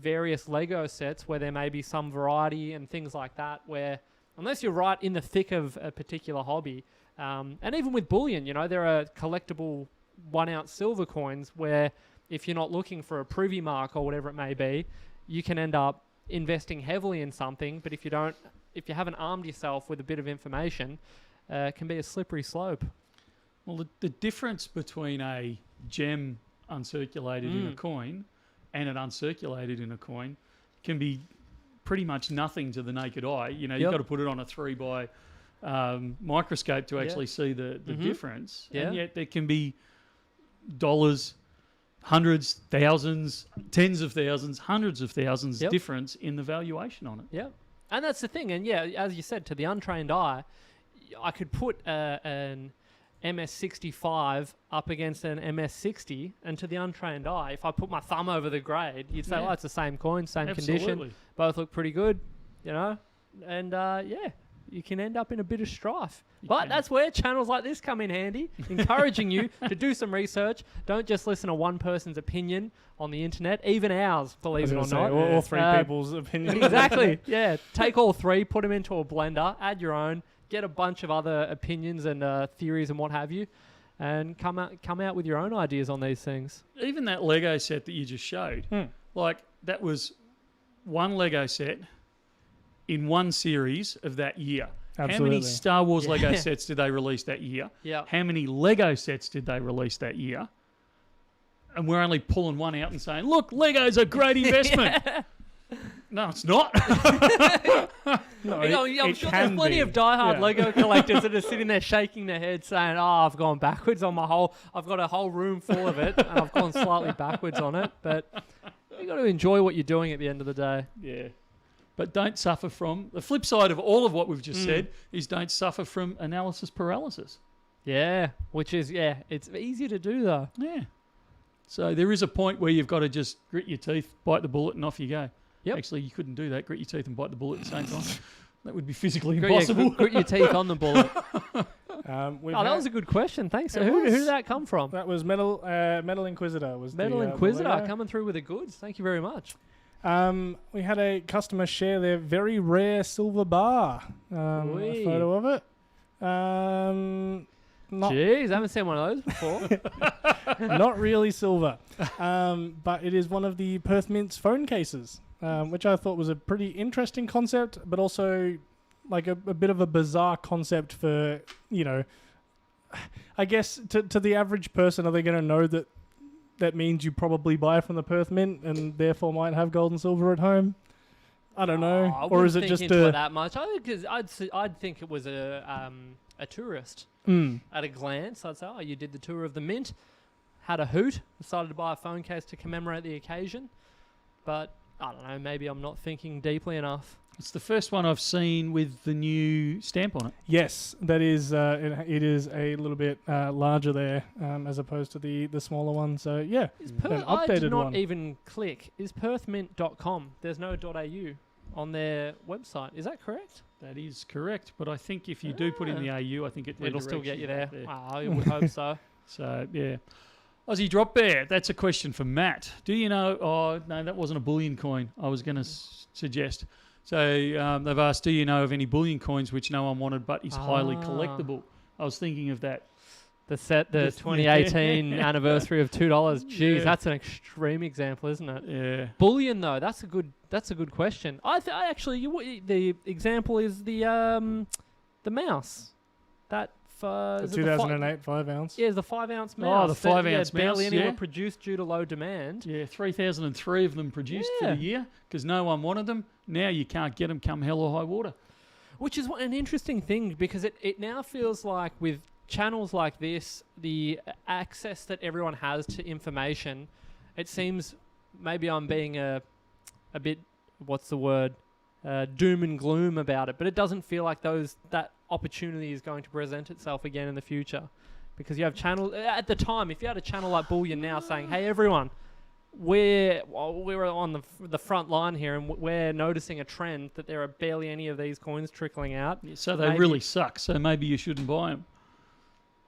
various Lego sets where there may be some variety and things like that, where unless you're right in the thick of a particular hobby, and even with bullion, there are collectible 1 ounce silver coins where if you're not looking for a privy mark or whatever it may be, you can end up investing heavily in something. But if you haven't armed yourself with a bit of information, it can be a slippery slope. Well, the difference between a gem uncirculated in a coin and an uncirculated in a coin can be pretty much nothing to the naked eye. You've got to put it on a 3 by microscope to actually see the difference. Yeah. And yet there can be dollars, hundreds, thousands, tens of thousands, hundreds of thousands difference in the valuation on it. Yeah. And that's the thing. And as you said, to the untrained eye, I could put an MS65 up against an MS60, and to the untrained eye, if I put my thumb over the grade, you'd say, it's the same coin, same condition, both look pretty good, and you can end up in a bit of strife. But that's where channels like this come in handy, encouraging you to do some research. Don't just listen to one person's opinion on the internet, even ours, believe it or not. All 3 people's opinions. Exactly, yeah. Take all 3, put them into a blender, add your own, get a bunch of other opinions and theories and what have you, and come out with your own ideas on these things. Even that Lego set that you just showed, that was one Lego set in one series of that year. Absolutely. How many Star Wars Lego sets did they release that year? Yeah. How many Lego sets did they release that year? And we're only pulling one out and saying, look, Lego's a great investment. No, it's not. I'm sure there's plenty of diehard Lego collectors that are sitting there shaking their heads saying, I've gone backwards on I've got a whole room full of it and I've gone slightly backwards on it. But you've got to enjoy what you're doing at the end of the day. Yeah. But don't suffer from, the flip side of all of what we've just said is don't suffer from analysis paralysis. Yeah, which is, it's easier to do though. Yeah. So there is a point where you've got to just grit your teeth, bite the bullet and off you go. Yep. Actually, you couldn't do that, grit your teeth and bite the bullet at the same time. That would be physically impossible. Grit your teeth on the bullet. That was a good question. Thanks. So who did that come from? That was Metal Inquisitor. Metal Inquisitor coming through with the goods. Thank you very much. We had a customer share their very rare silver bar. A photo of it. Jeez, I haven't seen one of those before. Not really silver. But it is one of the Perth Mint's phone cases, which I thought was a pretty interesting concept, but also like a bit of a bizarre concept for, I guess to the average person, are they going to know that means you probably buy from the Perth Mint and therefore might have gold and silver at home? I don't know. Or is it just that much? I think I'd think it was a tourist. At a glance, I'd say, you did the tour of the Mint, had a hoot, decided to buy a phone case to commemorate the occasion. But I don't know, maybe I'm not thinking deeply enough. It's the first one I've seen with the new stamp on it. Yes, that is. It is a little bit larger there as opposed to the smaller one. So yeah, I did not even click. Is perthmint.com? There's no .au on their website. Is that correct? That is correct. But I think if you do put in the AU, I think it'll still get you there. I would hope so. So yeah. Aussie Drop Bear, that's a question for Matt. Do you know... Oh, no, that wasn't a bullion coin I was going to suggest. So they've asked, do you know of any bullion coins which no one wanted but is highly collectible? I was thinking of that The 2018 anniversary of $2. Jeez, that's an extreme example, isn't it? Yeah. Bullion though, that's a good question. I actually the example is the mouse. That the 2008 5-ounce. Yeah, the 5-ounce mouse. Oh, the 5-ounce mouse. Barely any were yeah. produced due to low demand. Yeah, 3,003 of them produced for the year because no one wanted them. Now you can't get them come hell or high water. Which is an interesting thing because it now feels like with channels like this, the access that everyone has to information, it seems maybe I'm being a bit, what's the word, doom and gloom about it, but it doesn't feel like that opportunity is going to present itself again in the future because you have channels at the time. If you had a channel like Bullion Now saying, hey everyone, we're on the front line here and we're noticing a trend that there are barely any of these coins trickling out. Yeah, so they really suck, so maybe you shouldn't buy them.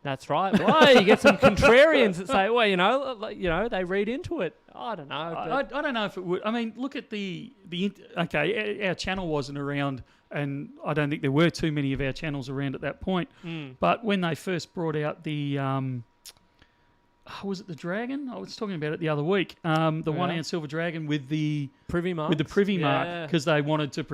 That's right. Well, you get some contrarians that say, well, they read into it. I don't know. I don't know if it would. I mean, look at okay, our channel wasn't around, and I don't think there were too many of our channels around at that point. But when they first brought out the, was it the Dragon? I was talking about it the other week. The 1-ounce silver Dragon with the privy mark. With the privy mark, because they wanted to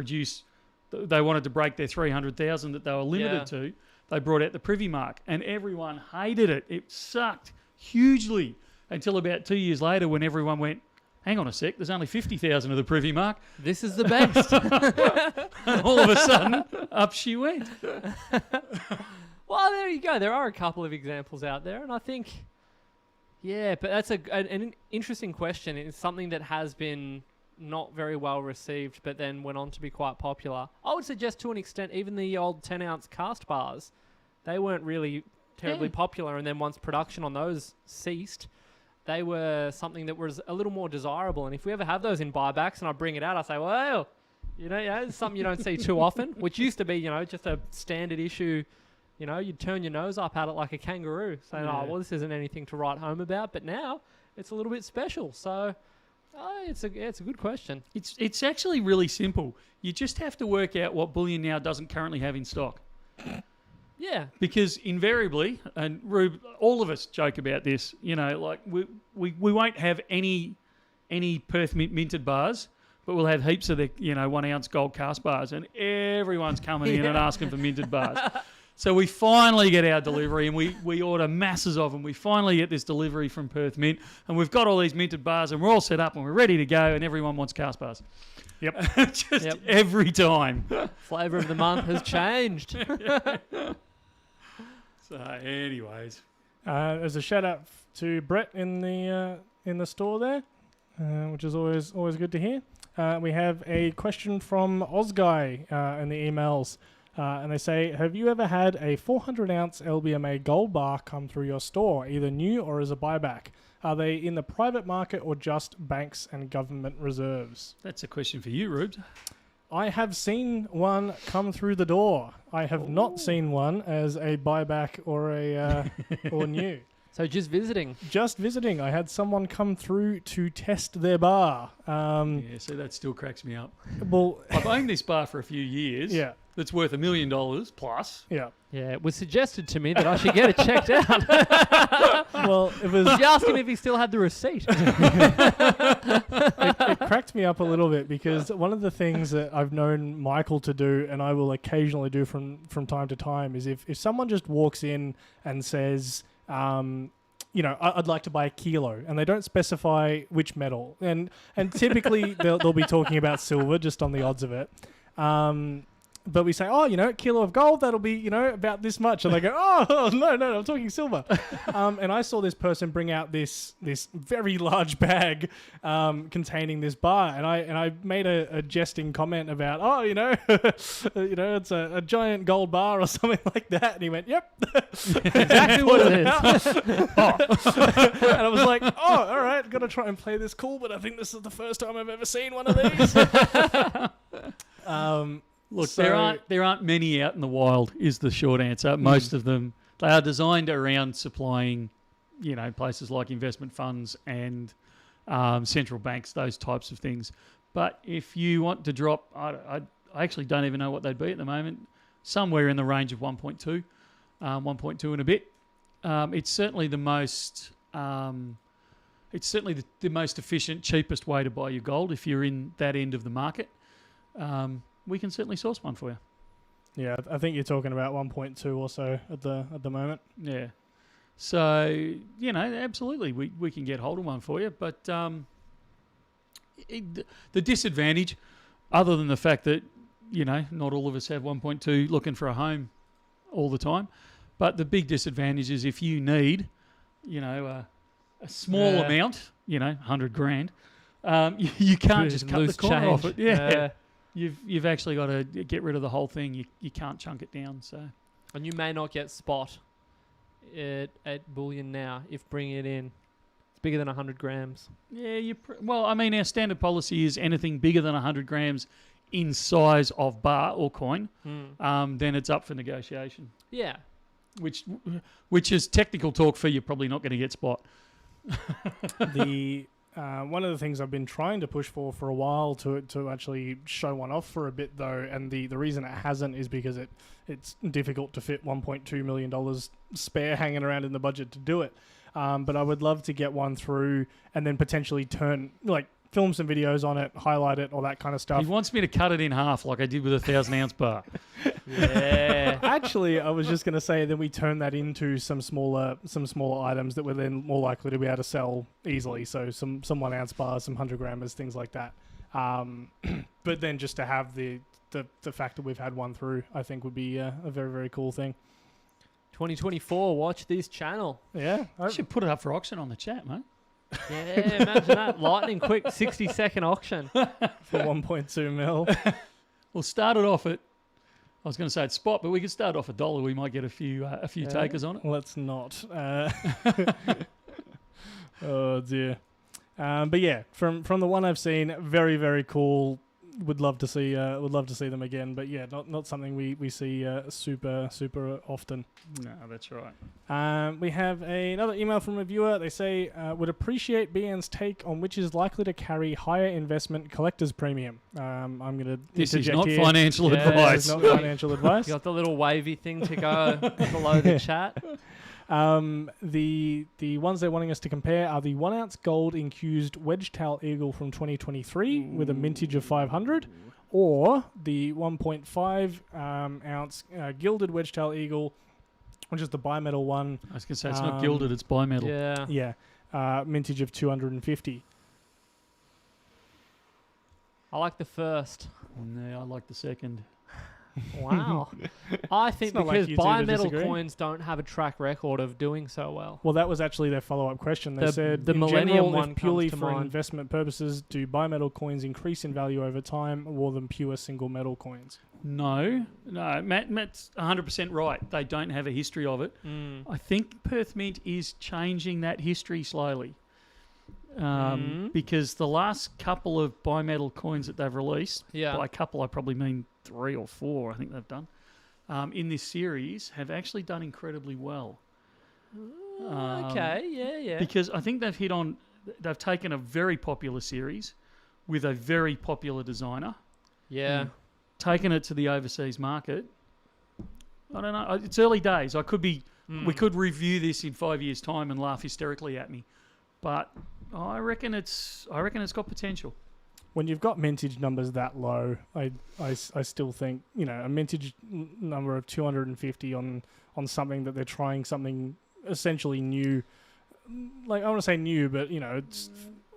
break their 300,000 that they were limited to. They brought out the privy mark, and everyone hated it. It sucked hugely until about 2 years later when everyone went, hang on a sec, there's only 50,000 of the privy mark. This is the best. And all of a sudden, up she went. Well, there you go. There are a couple of examples out there, and I think, but that's an interesting question. It's something that has been not very well received, but then went on to be quite popular. I would suggest to an extent, even the old 10-ounce cast bars, they weren't really terribly popular, and then once production on those ceased, they were something that was a little more desirable. And if we ever have those in buybacks and I bring it out, I say, well, it's something you don't see too often, which used to be, just a standard issue. You'd turn your nose up at it like a kangaroo, saying, this isn't anything to write home about. But now it's a little bit special. So it's a good question. It's actually really simple. You just have to work out what Bullion Now doesn't currently have in stock. Yeah. Because invariably, and Rube, all of us joke about this, like we won't have any Perth minted bars, but we'll have heaps of the 1-ounce gold cast bars, and everyone's coming in and asking for minted bars. So we finally get our delivery, and we order masses of them. We finally get this delivery from Perth Mint, and we've got all these minted bars, and we're all set up, and we're ready to go, and everyone wants cast bars. Yep. Every time. Flavour of the month has changed. So, anyways. There's a shout out to Brett in the store there, which is always good to hear. We have a question from Ozguy in the emails. And they say, have you ever had a 400-ounce LBMA gold bar come through your store, either new or as a buyback? Are they in the private market or just banks and government reserves? That's a question for you, Rubes. I have seen one come through the door. I have not seen one as a buyback or or new. So just visiting? Just visiting. I had someone come through to test their bar. So that still cracks me up. Well, I've owned this bar for a few years. Yeah. That's worth $1 million plus. Yeah. Yeah, it was suggested to me that I should get it checked out. Well, it was... Did you ask him if he still had the receipt? It cracked me up a little bit because one of the things that I've known Michael to do, and I will occasionally do from time to time, is if someone just walks in and says... I'd like to buy a kilo, and they don't specify which metal, and typically they'll be talking about silver just on the odds of it. But we say, kilo of gold, that'll be, about this much. And they go, no, I'm talking silver. And I saw this person bring out this very large bag containing this bar. And I made a jesting comment about, it's a giant gold bar or something like that. And he went, yep. Exactly what it is. And I was like, all right, got to try and play this cool, but I think this is the first time I've ever seen one of these. Look, there aren't many out in the wild, is the short answer. Most of them, they are designed around supplying, places like investment funds and central banks, those types of things. But if you want to drop, I actually don't even know what they'd be at the moment, somewhere in the range of 1.2 and a bit. it's certainly the most. It's certainly the most efficient, cheapest way to buy your gold if you're in that end of the market. We can certainly source one for you. Yeah, I think you're talking about 1.2 or so at the moment. Yeah. So, absolutely, we can get hold of one for you. But the disadvantage, other than the fact that, not all of us have 1.2 looking for a home all the time, but the big disadvantage is if you need, a small amount, 100 grand, you can't just cut the corner off it. Yeah. You've actually got to get rid of the whole thing. You can't chunk it down. So, and you may not get spot at Bullion Now if bringing it in. It's bigger than 100 grams. Yeah, our standard policy is anything bigger than 100 grams in size of bar or coin, then it's up for negotiation. Yeah. Which is technical talk for you're probably not going to get spot. One of the things I've been trying to push for a while to actually show one off for a bit though, and the reason it hasn't is because it's difficult to fit $1.2 million spare hanging around in the budget to do it. But I would love to get one through and then potentially film some videos on it, highlight it, all that kind of stuff. He wants me to cut it in half like I did with a 1,000-ounce bar. Yeah. Actually, I was just going to say then we turn that into some smaller items that we're then more likely to be able to sell easily. So some 1 ounce bars, some 100 grammers, things like that. But then just to have the fact that we've had one through, I think would be a very, very cool thing. 2024, watch this channel. Yeah. I should put it up for auction on the chat, mate. Yeah, imagine that. Lightning quick 60-second auction. For 1.2 mil. We'll start it off at, I was going to say it's spot, but we could start off $1. We might get a few takers on it. Let's not. Oh, dear. But yeah, from the one I've seen, very, very cool. Would love to see them again, but yeah, not something we see super often. No, that's right. We have another email from a viewer. They say would appreciate BN's take on which is likely to carry higher investment collector's premium. I'm going to this is interject not here. financial advice. This is not financial advice. You got the little wavy thing to go below the chat. The ones they're wanting us to compare are the 1 ounce gold infused wedge tail eagle from 2023 with a mintage of 500, or the 1.5 ounce gilded wedge tail eagle, which is the bimetal one. I was going to say it's not gilded, it's bimetal. Yeah. Yeah. Mintage of 250. I like the first. No, I like the second. Wow. I think not because like you two to bimetal disagree. coins don't have a track record of doing so well. Well, that was actually their follow-up question. They said, the in Millennium general, one if purely comes to for mind. investment purposes, do bimetal coins increase in value over time more than pure single metal coins? No. Matt's 100% right. They don't have a history of it. I think Perth Mint is changing that history slowly. Because the last couple of bimetal coins that they've released, by a couple I probably mean 3 or 4 I think they've done, in this series have actually done incredibly well. Okay, yeah. Because I think they've taken a very popular series with a very popular designer. Yeah. Taken it to the overseas market. I don't know. It's early days. We could review this in 5 years' time and laugh hysterically at me. But I reckon it's got potential. When you've got mintage numbers that low, I still think, a mintage number of 250 on something that they're trying something essentially new. Like, I want to say new, but it's...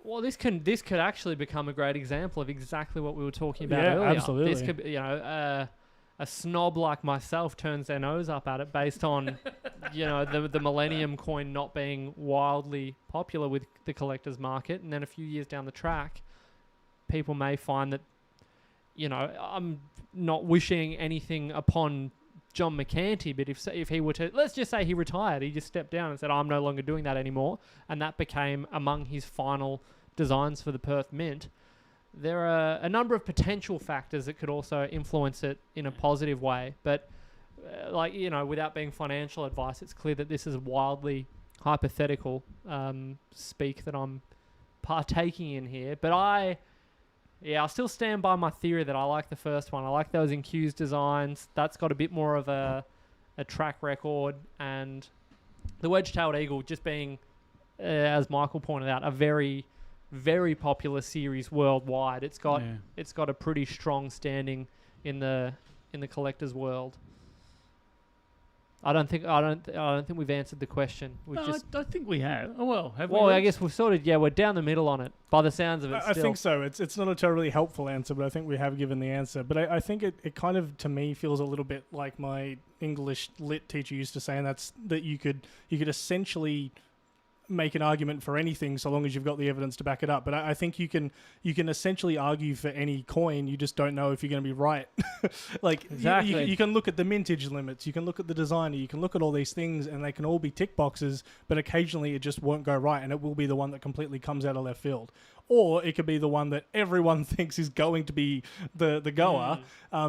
Well, this could actually become a great example of exactly what we were talking about Yeah, earlier. absolutely. This could be, a snob like myself turns their nose up at it based on, the Millennium coin not being wildly popular with the collector's market, and then a few years down the track, people may find that, I'm not wishing anything upon John McCanty, but if he were to, let's just say he retired, he just stepped down and said, I'm no longer doing that anymore, and that became among his final designs for the Perth Mint, there are a number of potential factors that could also influence it in a positive way. But, without being financial advice, it's clear that this is wildly hypothetical speak that I'm partaking in here. But I still stand by my theory that I like the first one. I like those infused designs. That's got a bit more of a track record. And the wedge-tailed eagle just being, as Michael pointed out, a very, very popular series worldwide. It's got a pretty strong standing in the collector's world. I don't think we've answered the question. I think we have. Oh well, have we? Well, I guess we've sort of we're down the middle on it by the sounds of it. I think so. It's not a terribly helpful answer, but I think we have given the answer. But I think it kind of, to me, feels a little bit like my English lit teacher used to say, and that's that you could essentially make an argument for anything so long as you've got the evidence to back it up. But I think you can essentially argue for any coin. You just don't know if you're going to be right. Like exactly. You can look at the mintage limits, you can look at the designer, you can look at all these things, and they can all be tick boxes, but occasionally it just won't go right, and it will be the one that completely comes out of left field. Or it could be the one that everyone thinks is going to be the goer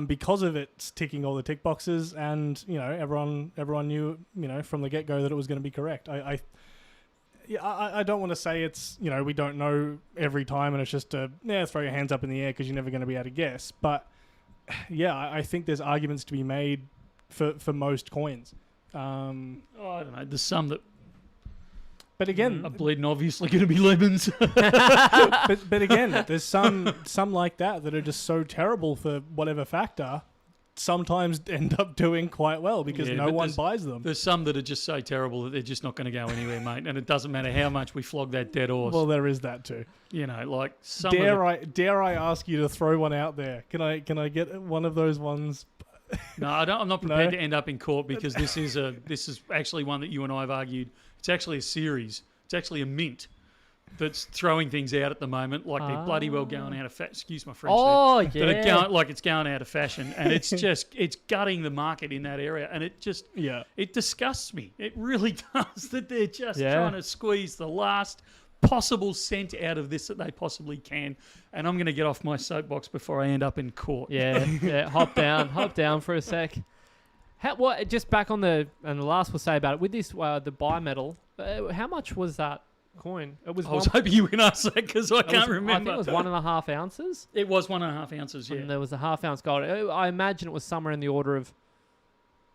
because of it's ticking all the tick boxes, and everyone knew from the get go that it was going to be correct. I don't want to say it's, we don't know every time and it's just throw your hands up in the air because you're never going to be able to guess. But I think there's arguments to be made for most coins. I don't know. There's some that, but again, are bleeding obviously going to be lemons. but again, there's some like that are just so terrible for whatever factor. Sometimes end up doing quite well because no one buys them. There's some that are just so terrible that they're just not going to go anywhere, mate. And it doesn't matter how much we flog that dead horse. Well, there is that too. Like some. Dare I ask you to throw one out there? Can I get one of those ones? No, I'm not prepared to end up in court because this is actually one that you and I have argued. It's actually a series. It's actually a mint that's throwing things out at the moment, like they're bloody well going out of fashion. Excuse my French. Oh, there. yeah. It's going out of fashion, and it's gutting the market in that area, and it disgusts me. It really does that they're just trying to squeeze the last possible cent out of this that they possibly can. And I'm going to get off my soapbox before I end up in court. Yeah. Hop down for a sec. Just back on the last we'll say about it with this the bimetal. How much was that coin? I was hoping you were going to ask that because I can't remember. I think it was 1.5 ounces. It was 1.5 ounces, yeah. And there was a half ounce gold. I imagine it was somewhere in the order of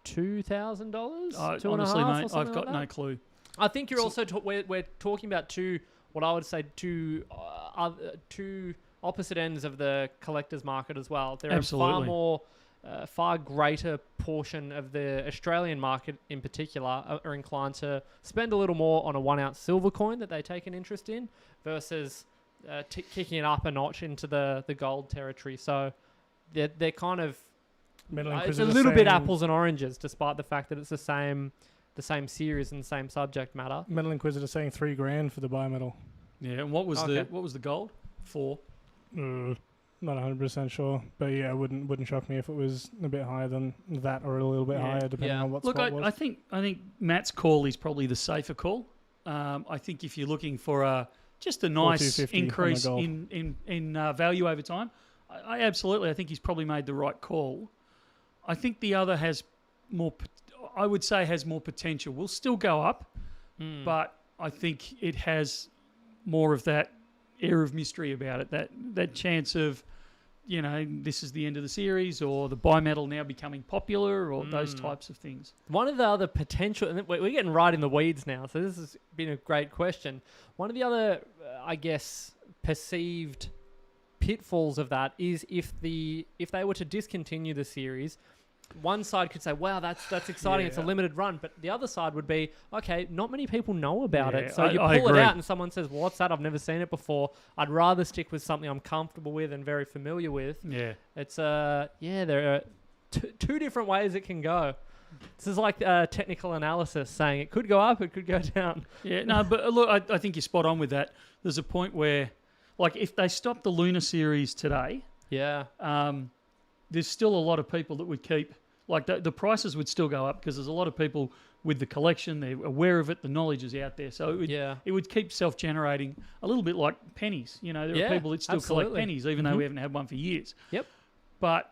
$2,000. Honestly, mate, I've got no clue. I think you're also we're talking about two opposite ends of the collector's market as well. There are far greater portion of the Australian market in particular are inclined to spend a little more on a 1 ounce silver coin that they take an interest in versus kicking it up a notch into the gold territory. So they're kind of it's a little bit apples and oranges, despite the fact that it's the same series and the same subject matter. Metal Inquisitor saying $3,000 for the bimetal. Yeah, and what was the gold? 4. Not 100% sure, but yeah, it wouldn't shock me if it was a bit higher than that or a little bit higher, depending on what spot was. I think Matt's call is probably the safer call. I think if you're looking for just a nice increase in value over time, I think he's probably made the right call. I think the other has more. I would say has more potential. Will still go up, but I think it has more of that air of mystery about it. That chance of, this is the end of the series, or the bimetal now becoming popular, or those types of things. One of the other potential, and we're getting right in the weeds now, so this has been a great question. One of the other, perceived pitfalls of that is if they were to discontinue the series, one side could say, wow, that's exciting, it's a limited run. But the other side would be, okay, not many people know about it. So you pull it out and someone says, well, what's that? I've never seen it before. I'd rather stick with something I'm comfortable with and very familiar with. Yeah. It's, there are two different ways it can go. This is like technical analysis saying it could go up, it could go down. Yeah, no, but look, I think you're spot on with that. There's a point where, like, if they stop the Lunar series today, there's still a lot of people that would keep, like the prices would still go up because there's a lot of people with the collection, they're aware of it, the knowledge is out there. So it would keep self-generating a little bit like pennies. There are people that still collect pennies even though we haven't had one for years. Yep. But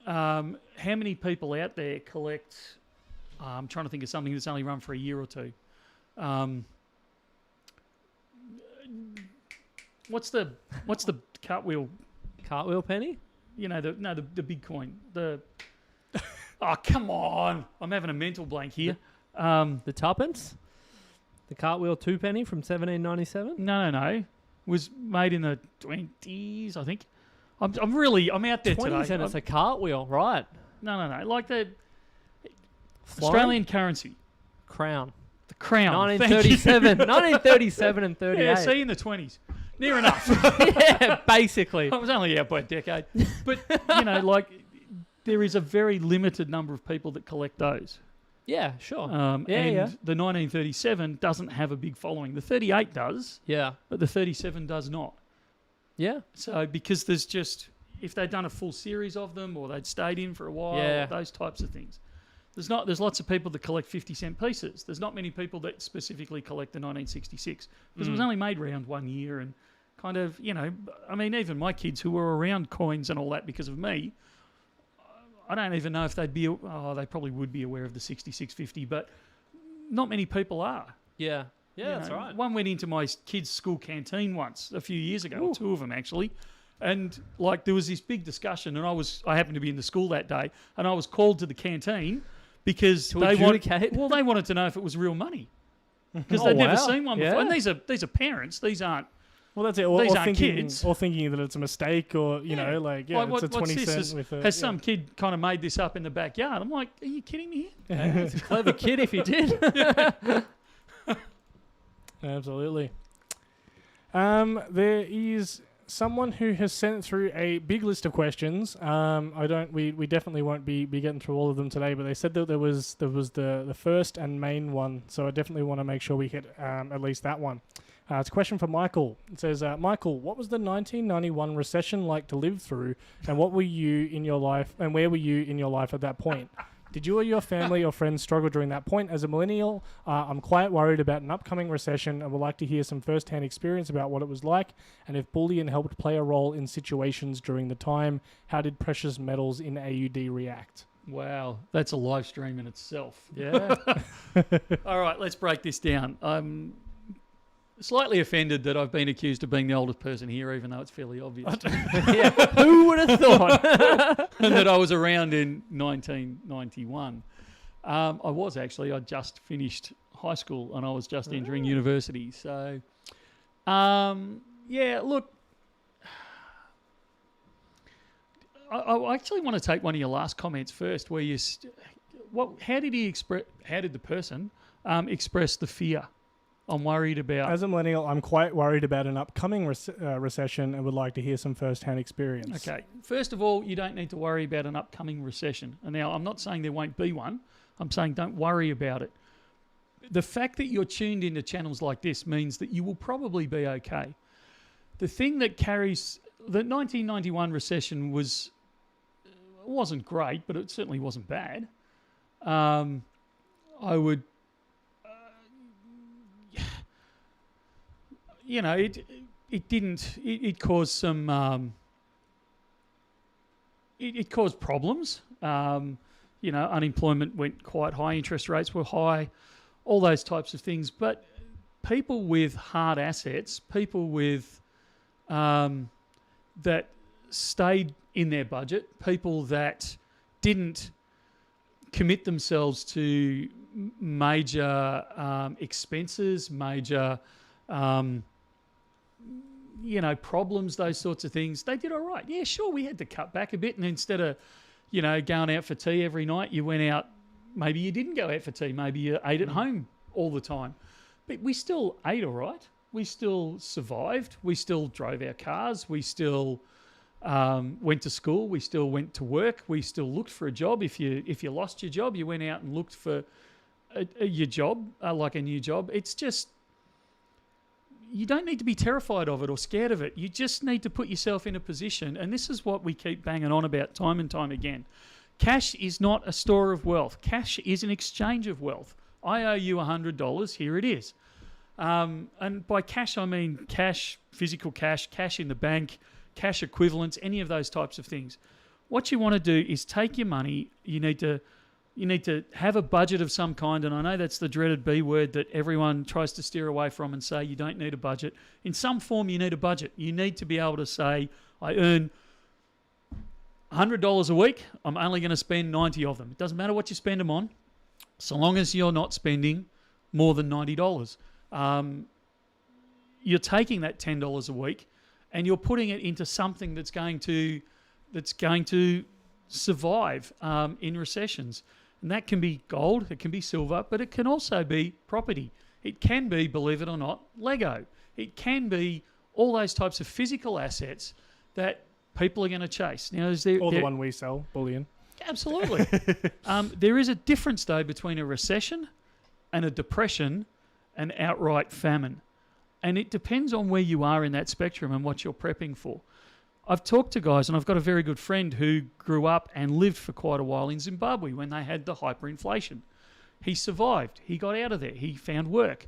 how many people out there collect, I'm trying to think of something that's only run for a year or two. What's the cartwheel penny? The big coin. Oh, come on. I'm having a mental blank here. The tuppence? The cartwheel 2-penny from 1797? No. Was made in the 20s, I think. I'm out there 20s today. and it's a cartwheel, right? No. Like the Flying? Australian currency. Crown. The crown. 1937. 1937 and 38. Yeah, see, in the 20s. Near enough. Yeah, basically. I was only out by a decade. But, like, there is a very limited number of people that collect those. Yeah, sure. And the 1937 doesn't have a big following. The 38 does, Yeah. but the 37 does not. Yeah. So because there's just, if they'd done a full series of them or they'd stayed in for a while, Yeah. those types of things. There's lots of people that collect 50-cent pieces. There's not many people that specifically collect the 1966 because it was only made around 1 year and kind of, even my kids who were around coins and all that because of me, I don't even know if they probably would be aware of the 6650, but not many people are. Yeah. Yeah, that's right. One went into my kids' school canteen once a few years ago, or two of them actually, and like there was this big discussion, and I happened to be in the school that day, and I was called to the canteen because they wanted to know if it was real money because they'd never seen one before. And these are parents; these aren't. Well, that's it. These aren't kids. Or thinking that it's a mistake, or it's a 20 cent with a. Has some kid kind of made this up in the backyard? I'm like, are you kidding me? It's a clever kid if he did. Absolutely. There is someone who has sent through a big list of questions. We definitely won't be getting through all of them today, but they said that there was the first and main one, so I definitely want to make sure we hit at least that one. It's a question for Michael. It says, Michael, what was the 1991 recession like to live through, and what were you in your life, and where were you in your life at that point? Did you or your family or friends struggle during that point? As a millennial, I'm quite worried about an upcoming recession and would like to hear some first-hand experience about what it was like, and if bullion helped play a role in situations during the time. How did precious metals in AUD react? Wow, that's a live stream in itself. Yeah. All right, let's break this down. I'm slightly offended that I've been accused of being the oldest person here, even though it's fairly obvious. Yeah. Who would have thought? And that I was around in 1991. I was actually. I just finished high school and I was just entering university. So, look, I actually want to take one of your last comments first, where how did the person express the fear? I'm worried about. As a millennial, I'm quite worried about an upcoming recession and would like to hear some first-hand experience. Okay. First of all, you don't need to worry about an upcoming recession. And now, I'm not saying there won't be one. I'm saying don't worry about it. The fact that you're tuned into channels like this means that you will probably be okay. The thing that carries... The 1991 recession wasn't great, but it certainly wasn't bad. I would... it caused some, it caused problems. Unemployment went quite high, interest rates were high, all those types of things. But people with hard assets, people with, that stayed in their budget, people that didn't commit themselves to major expenses, major... problems, those sorts of things, they did all right. Yeah, sure, we had to cut back a bit, and instead of, going out for tea every night, you went out, maybe you didn't go out for tea, maybe you ate at home all the time. But we still ate all right. We still survived. We still drove our cars. We still went to school. We still went to work. We still looked for a job. If you lost your job, you went out and looked for your job, like a new job. It's just... You don't need to be terrified of it or scared of it. You just need to put yourself in a position, and this is what we keep banging on about time and time again. Cash is not a store of wealth. Cash is an exchange of wealth. I owe you $100, here it is. And by cash, I mean cash, physical cash, cash in the bank, cash equivalents, any of those types of things. What you want to do is take your money, you need to have a budget of some kind, and I know that's the dreaded B word that everyone tries to steer away from and say you don't need a budget. In some form, you need a budget. You need to be able to say, I earn $100 a week, I'm only going to spend 90 of them. It doesn't matter what you spend them on, so long as you're not spending more than $90. you're taking that $10 a week and you're putting it into something that's going to survive in recessions. And that can be gold, it can be silver, but it can also be property. It can be, believe it or not, Lego. It can be all those types of physical assets that people are going to chase. Now, the one we sell, Bullion. Absolutely. There is a difference, though, between a recession and a depression and outright famine. And it depends on where you are in that spectrum and what you're prepping for. I've talked to guys, and I've got a very good friend who grew up and lived for quite a while in Zimbabwe when they had the hyperinflation. He survived. He got out of there. He found work.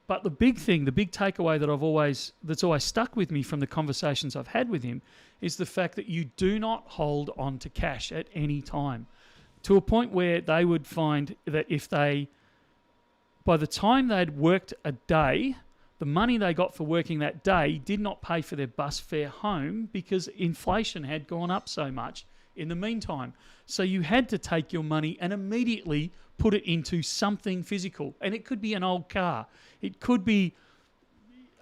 But the big takeaway that's always stuck with me from the conversations I've had with him is the fact that you do not hold on to cash at any time, to a point where they would find that by the time they'd worked a day, the money they got for working that day did not pay for their bus fare home because inflation had gone up so much in the meantime. So you had to take your money and immediately put it into something physical. And it could be an old car. It could be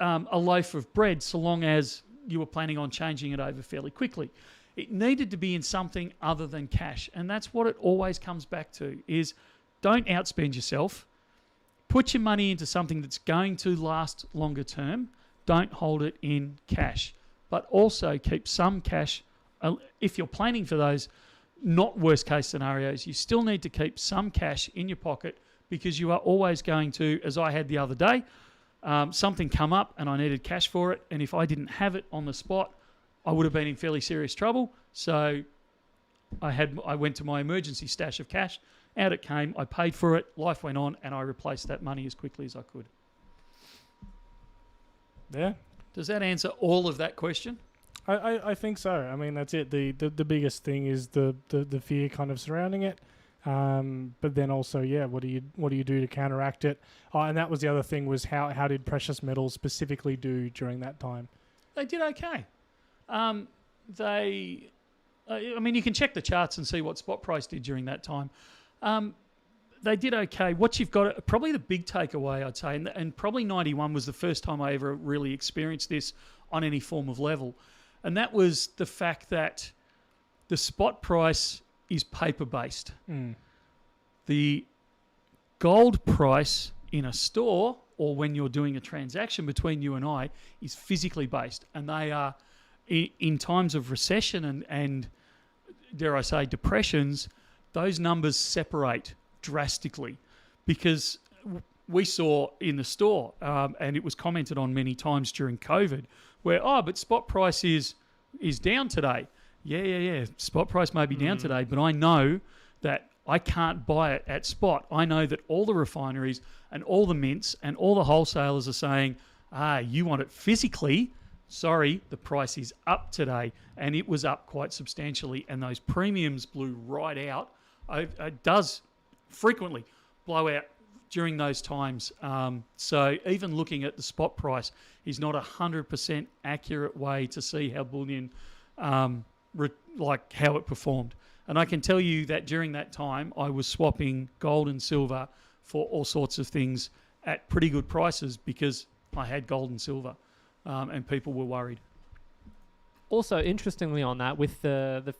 a loaf of bread, so long as you were planning on changing it over fairly quickly. It needed to be in something other than cash. And that's what it always comes back to, is don't outspend yourself. Put your money into something that's going to last longer term. Don't hold it in cash. But also keep some cash. If you're planning for those not worst case scenarios, you still need to keep some cash in your pocket, because you are always going to, as I had the other day, something come up and I needed cash for it. And if I didn't have it on the spot, I would have been in fairly serious trouble. So I went to my emergency stash of cash. Out it came, I paid for it, life went on, and I replaced that money as quickly as I could. Yeah. Does that answer all of that question? I think so. I mean, that's it. The biggest thing is the fear kind of surrounding it. But then also, what do you do to counteract it? Oh, and that was the other thing, was how did precious metals specifically do during that time? They did okay. I mean, you can check the charts and see what spot price did during that time. They did okay. What you've got, probably the big takeaway, I'd say, and probably 91 was the first time I ever really experienced this on any form of level. And that was the fact that the spot price is paper-based. The gold price in a store, or when you're doing a transaction between you and I, is physically based. And they are, in times of recession and dare I say, depressions, those numbers separate drastically, because we saw in the store, and it was commented on many times during COVID, where, but spot price is down today. Yeah. Spot price may be down today, but I know that I can't buy it at spot. I know that all the refineries and all the mints and all the wholesalers are saying, you want it physically. Sorry, the price is up today. And it was up quite substantially. And those premiums blew right out. It does frequently blow out during those times. So even looking at the spot price is not 100% accurate way to see how bullion, how it performed. And I can tell you that during that time, I was swapping gold and silver for all sorts of things at pretty good prices, because I had gold and silver, and people were worried. Also, interestingly on that, with the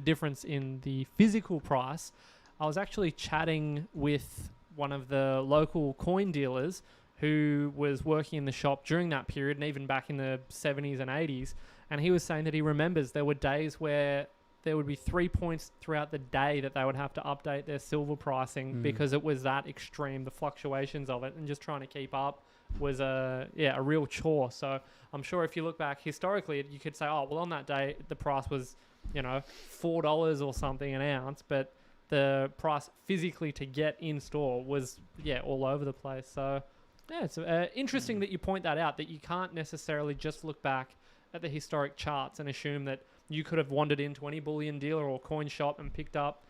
difference in the physical price, I was actually chatting with one of the local coin dealers who was working in the shop during that period, and even back in the 70s and 80s, and he was saying that he remembers there were days where there would be 3 points throughout the day that they would have to update their silver pricing because it was that extreme, the fluctuations of it, and just trying to keep up was a real chore. So I'm sure if you look back historically, you could say, on that day the price was, $4 or something an ounce, but the price physically to get in store was all over the place. So it's interesting that you point that out, that you can't necessarily just look back at the historic charts and assume that you could have wandered into any bullion dealer or coin shop and picked up,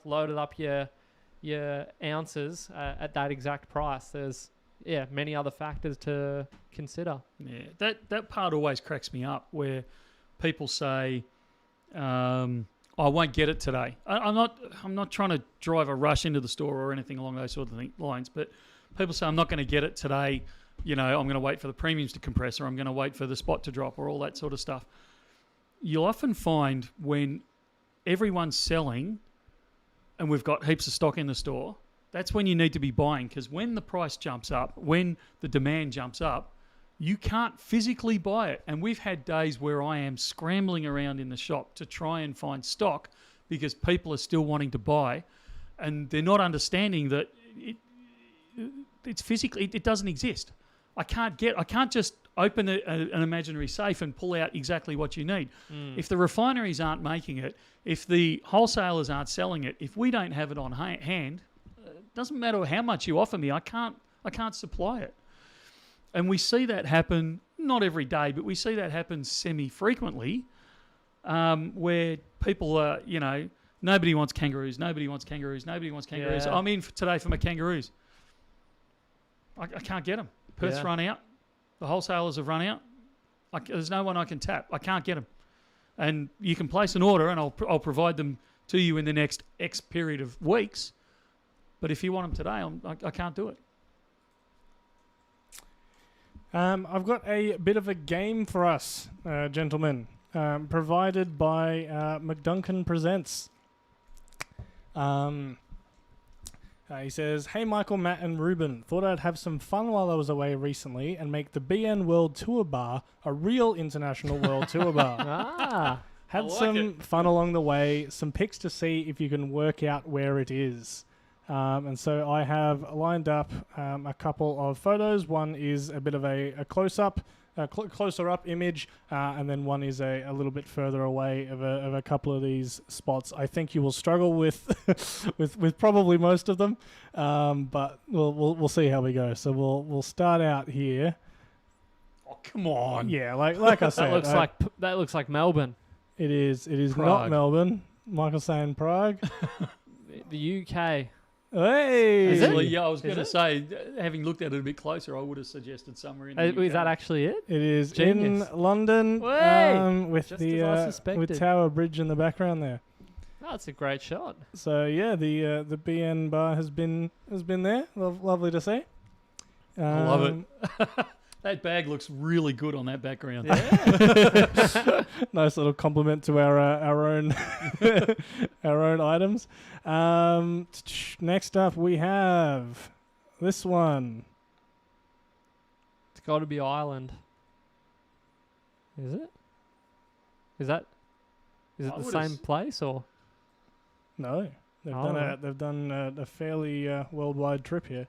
loaded up your ounces at that exact price. There's many other factors to consider. Yeah, that part always cracks me up, where people say, I won't get it today. I'm not trying to drive a rush into the store or anything along those sort of lines, but people say, I'm not going to get it today. I'm going to wait for the premiums to compress, or I'm going to wait for the spot to drop, or all that sort of stuff. You'll often find when everyone's selling and we've got heaps of stock in the store, that's when you need to be buying, because when the price jumps up, when the demand jumps up, you can't physically buy it. And we've had days where I am scrambling around in the shop to try and find stock because people are still wanting to buy, and they're not understanding that it's physically, it doesn't exist. I can't just open an imaginary safe and pull out exactly what you need. If the refineries aren't making it, if the wholesalers aren't selling it, if we don't have it on hand, it doesn't matter how much you offer me, I can't supply it. And we see that happen, not every day, but we see that happen semi-frequently, where people are, nobody wants kangaroos. Yeah. I'm in today for my kangaroos. I can't get them. Perth's run out. The wholesalers have run out. There's no one I can tap. I can't get them. And you can place an order, and I'll provide them to you in the next X period of weeks. But if you want them today, I can't do it. I've got a bit of a game for us, gentlemen, provided by McDuncan Presents. He says, "Hey Michael, Matt and Ruben, thought I'd have some fun while I was away recently and make the BN World Tour Bar a real international World Tour Bar. Had some fun along the way, some pics to see if you can work out where it is. And so I have lined up a couple of photos. One is a bit of a close-up, closer up image, and then one is a little bit further away of a couple of these spots. I think you will struggle with with probably most of them, but we'll see how we go. So we'll start out here. Oh, come on! Yeah, like I said, that looks like Melbourne. It is Prague. not Melbourne. Michael saying Prague. The UK. Hey, Is it? Actually, yeah, I was Is going to it? say, having looked at it a bit closer, I would have suggested somewhere in the UK. Is that actually it? It is Genius. in London, Way! with Just the as I suspected. with Tower Bridge in the background there. Oh, that's a great shot. So yeah, the BN bar has been there. Lovely to see. I love it. That bag looks really good on that background. Yeah. Nice little compliment to our own our own items. Next up we have this one. It's got to be Ireland. Is it? Is it the same place or? No, they've done a fairly worldwide trip here.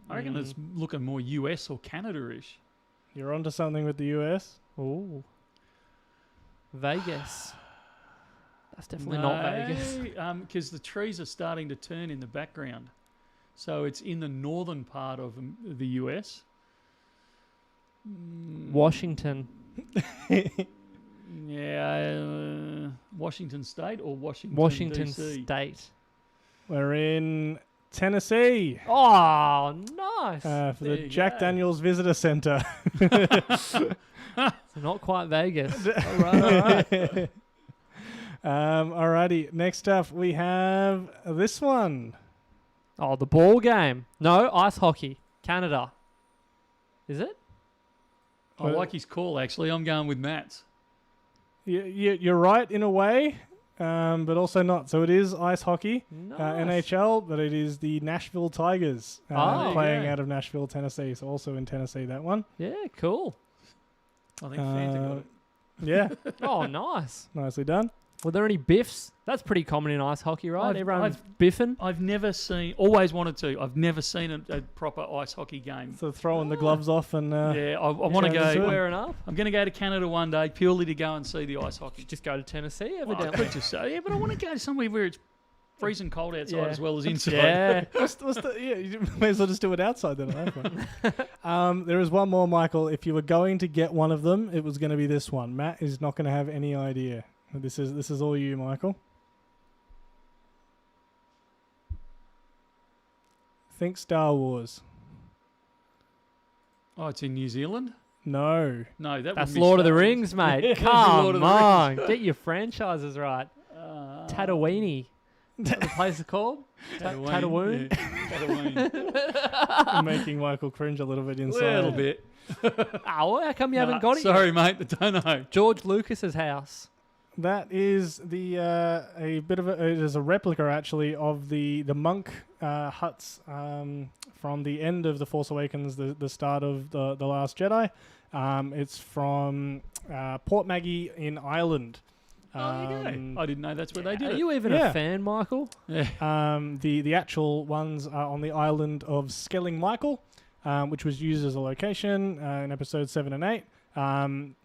I reckon it's looking more US or Canada-ish. You're onto something with the US. Oh, Vegas. That's definitely not Vegas. Because the trees are starting to turn in the background. So it's in the northern part of the US. Washington. Yeah, Washington State or Washington DC? State. We're in Tennessee. Oh, nice. For There the you Jack go. Daniels Visitor Center. So not quite Vegas. All right. Alrighty. Next up, we have this one. Oh, the ball game. No, ice hockey. Canada. Is it? I like his call, actually. I'm going with Matt's. You're right in a way, but also not. So it is ice hockey, Nice. NHL, but it is the Nashville Tigers playing yeah. out of Nashville, Tennessee. So also in Tennessee, that one. Yeah, cool. I think Fanta got it. Yeah, Oh, nice. nicely done. Were there any biffs? That's pretty common in ice hockey, right? Everyone's I've biffing. I've never seen, always wanted to, I've never seen a proper ice hockey game. So throwing the gloves off and Yeah, I want to yeah, that's go. it. Squaring up. I'm going to go to Canada one day purely to go and see the ice hockey. Just go to Tennessee, Well, I evidently. could just say, yeah, but I want to go somewhere where it's freezing cold outside Yeah. as well as inside. Yeah. you may as well just do it outside then. At that point. There is one more, Michael. If you were going to get one of them, it was going to be this one. Matt is not going to have any idea. This is all you, Michael. Think Star Wars. Oh, it's in New Zealand? No. No, that That's would be Lord of the Star Wars. Rings, mate. Yeah, it'd be Come Lord of the on. Get your franchises right. Uh, Tatooine. Is that what the place is called? Tatooine, Tatooine? yeah. I'm making Michael cringe a little bit A inside. little bit. Oh, how come you haven't got it Sorry, yet? mate. I don't know. George Lucas's house. That is the a bit of it is a replica actually of the monk huts from the end of The Force Awakens, the start of the Last Jedi. It's from Port Maggie in Ireland. I didn't know that's where they did Are it. you even a fan, Michael? Yeah. The actual ones are on the island of Skelling Michael, which was used as a location in episodes 7 and 8.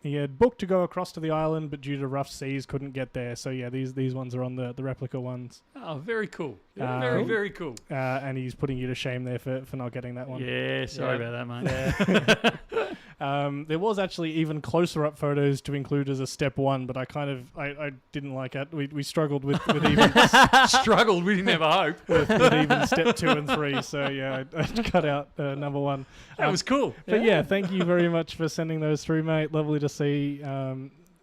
He had booked to go across to the island, but due to rough seas, couldn't get there. So yeah, these ones are on the replica ones. Oh, very cool. Very cool. And he's putting you to shame there for not getting that one. Yeah, sorry about that, mate. There was actually even closer up photos to include as a step 1, but I didn't like it. We struggled with even Struggled. We didn't have a hope. with even step 2 and 3. So yeah, I cut out number 1. That was cool. But yeah, thank you very much for sending those through, mate. Lovely to see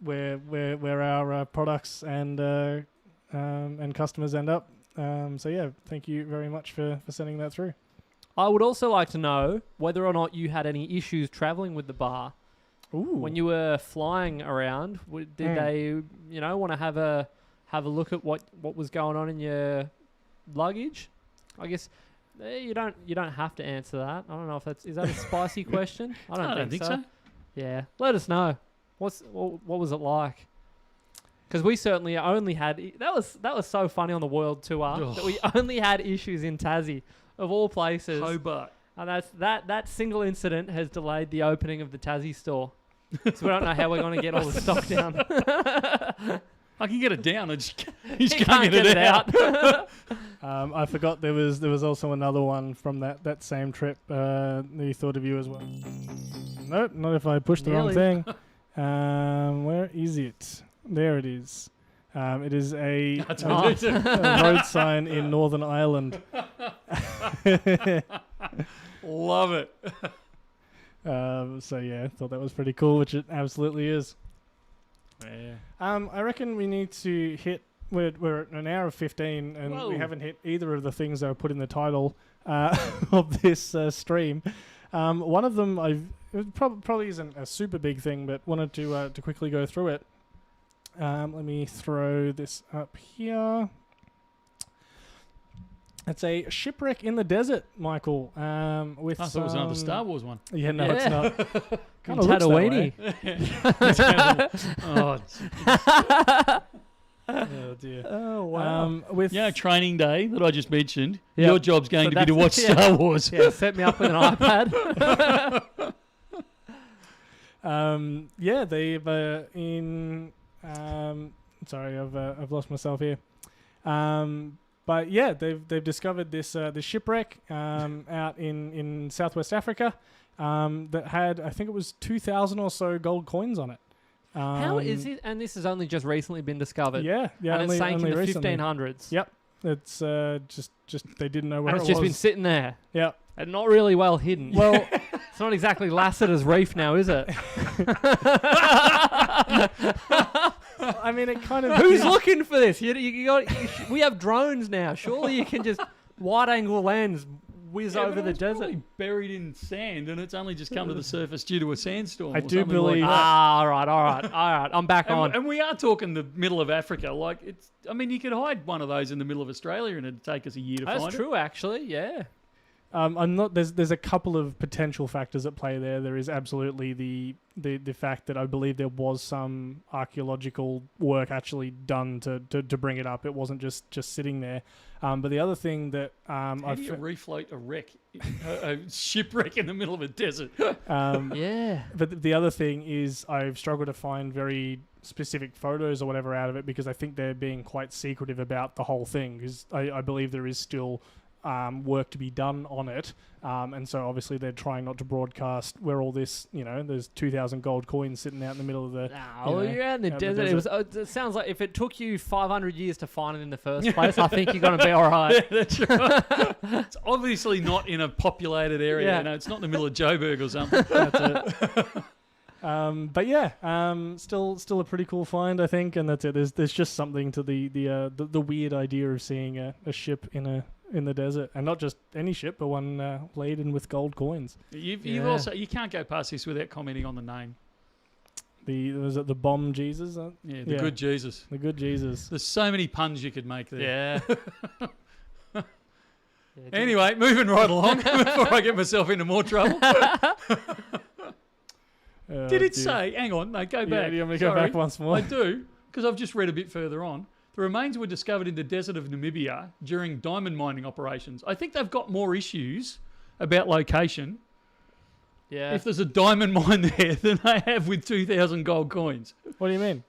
where our products and customers end up. So yeah, thank you very much for sending that through. I would also like to know whether or not you had any issues traveling with the bar. Ooh. When you were flying around. Did they, want to have a look at what was going on in your luggage? I guess you don't have to answer that. I don't know if is that a spicy question? I don't think so. Yeah, let us know. What was it like? Because we certainly only had that was so funny on the world tour that we only had issues in Tassie. Of all places, Hobart. And that single incident has delayed the opening of the Tassie store. So we don't know how we're going to get all the stock down. I can get it down. I just You can't get it out. I forgot there was also another one from that same trip. He thought of you as well. Nope, not if I push the wrong thing. Where is it? There it is. It is a road sign in Northern Ireland. Love it. So yeah, thought that was pretty cool, which it absolutely is. Yeah. I reckon we need to hit. We're at an hour of 15, and Whoa. we haven't hit either of the things that were put in the title of this stream. One of them it probably isn't a super big thing, but wanted to quickly go through it. Let me throw this up here. It's a shipwreck in the desert, Michael. With I thought it was another Star Wars one. Yeah, no, it's not. In Tatooine. Oh dear. Oh wow. With training day that I just mentioned. Yep. Your job's going to be to watch Star Wars. Yeah, set me up with an iPad. They've in. Sorry, I've lost myself here. But yeah, they've discovered this shipwreck out in Southwest Africa that had, I think it was 2,000 or so gold coins on it. How is it? And this has only just recently been discovered. Yeah. And it's sank in the recently. 1500s. Yep. It's just they didn't know where and it was. it's just been sitting there. Yeah. And not really well hidden. Well, it's not exactly Lassiter's Reef now, is it? I mean, it kind of. Who's looking for this? We have drones now. Surely you can just wide-angle lens whiz over the desert. Probably buried in sand, and it's only just come to the surface due to a sandstorm. I do believe. All right. I'm back on. And we are talking the middle of Africa. Like it's. I mean, you could hide one of those in the middle of Australia, and it'd take us a year to find it. That's true, actually. Yeah. I'm not. There's a couple of potential factors at play there. There is absolutely the fact that I believe there was some archaeological work actually done to bring it up. It wasn't just sitting there. But the other thing that how do you refloat a shipwreck in the middle of a desert? Yeah. But the other thing is I've struggled to find very specific photos or whatever out of it because I think they're being quite secretive about the whole thing. Because I believe there is still work to be done on it, and so obviously they're trying not to broadcast where all this, there's 2,000 gold coins sitting out in the middle of the. You're out in the desert. It sounds like if it took you 500 years to find it in the first place, I think you're going to be all right. Yeah, that's right. It's obviously not in a populated area. Yeah. It's not in the middle of Joburg or something. That's it. But yeah, still a pretty cool find, I think, and that's it. There's just something to the weird idea of seeing a ship in in the desert, and not just any ship, but one laden with gold coins. You've also, you can't go past this without commenting on the name. Was it the bomb Jesus? The good Jesus. The good Jesus. There's so many puns you could make there. Yeah. Anyway, moving right along before I get myself into more trouble. Did it say? Hang on, no, go back. Do you want me to go back once more? I do, because I've just read a bit further on. The remains were discovered in the desert of Namibia during diamond mining operations. I think they've got more issues about location. Yeah. If there's a diamond mine there than they have with 2,000 gold coins. What do you mean?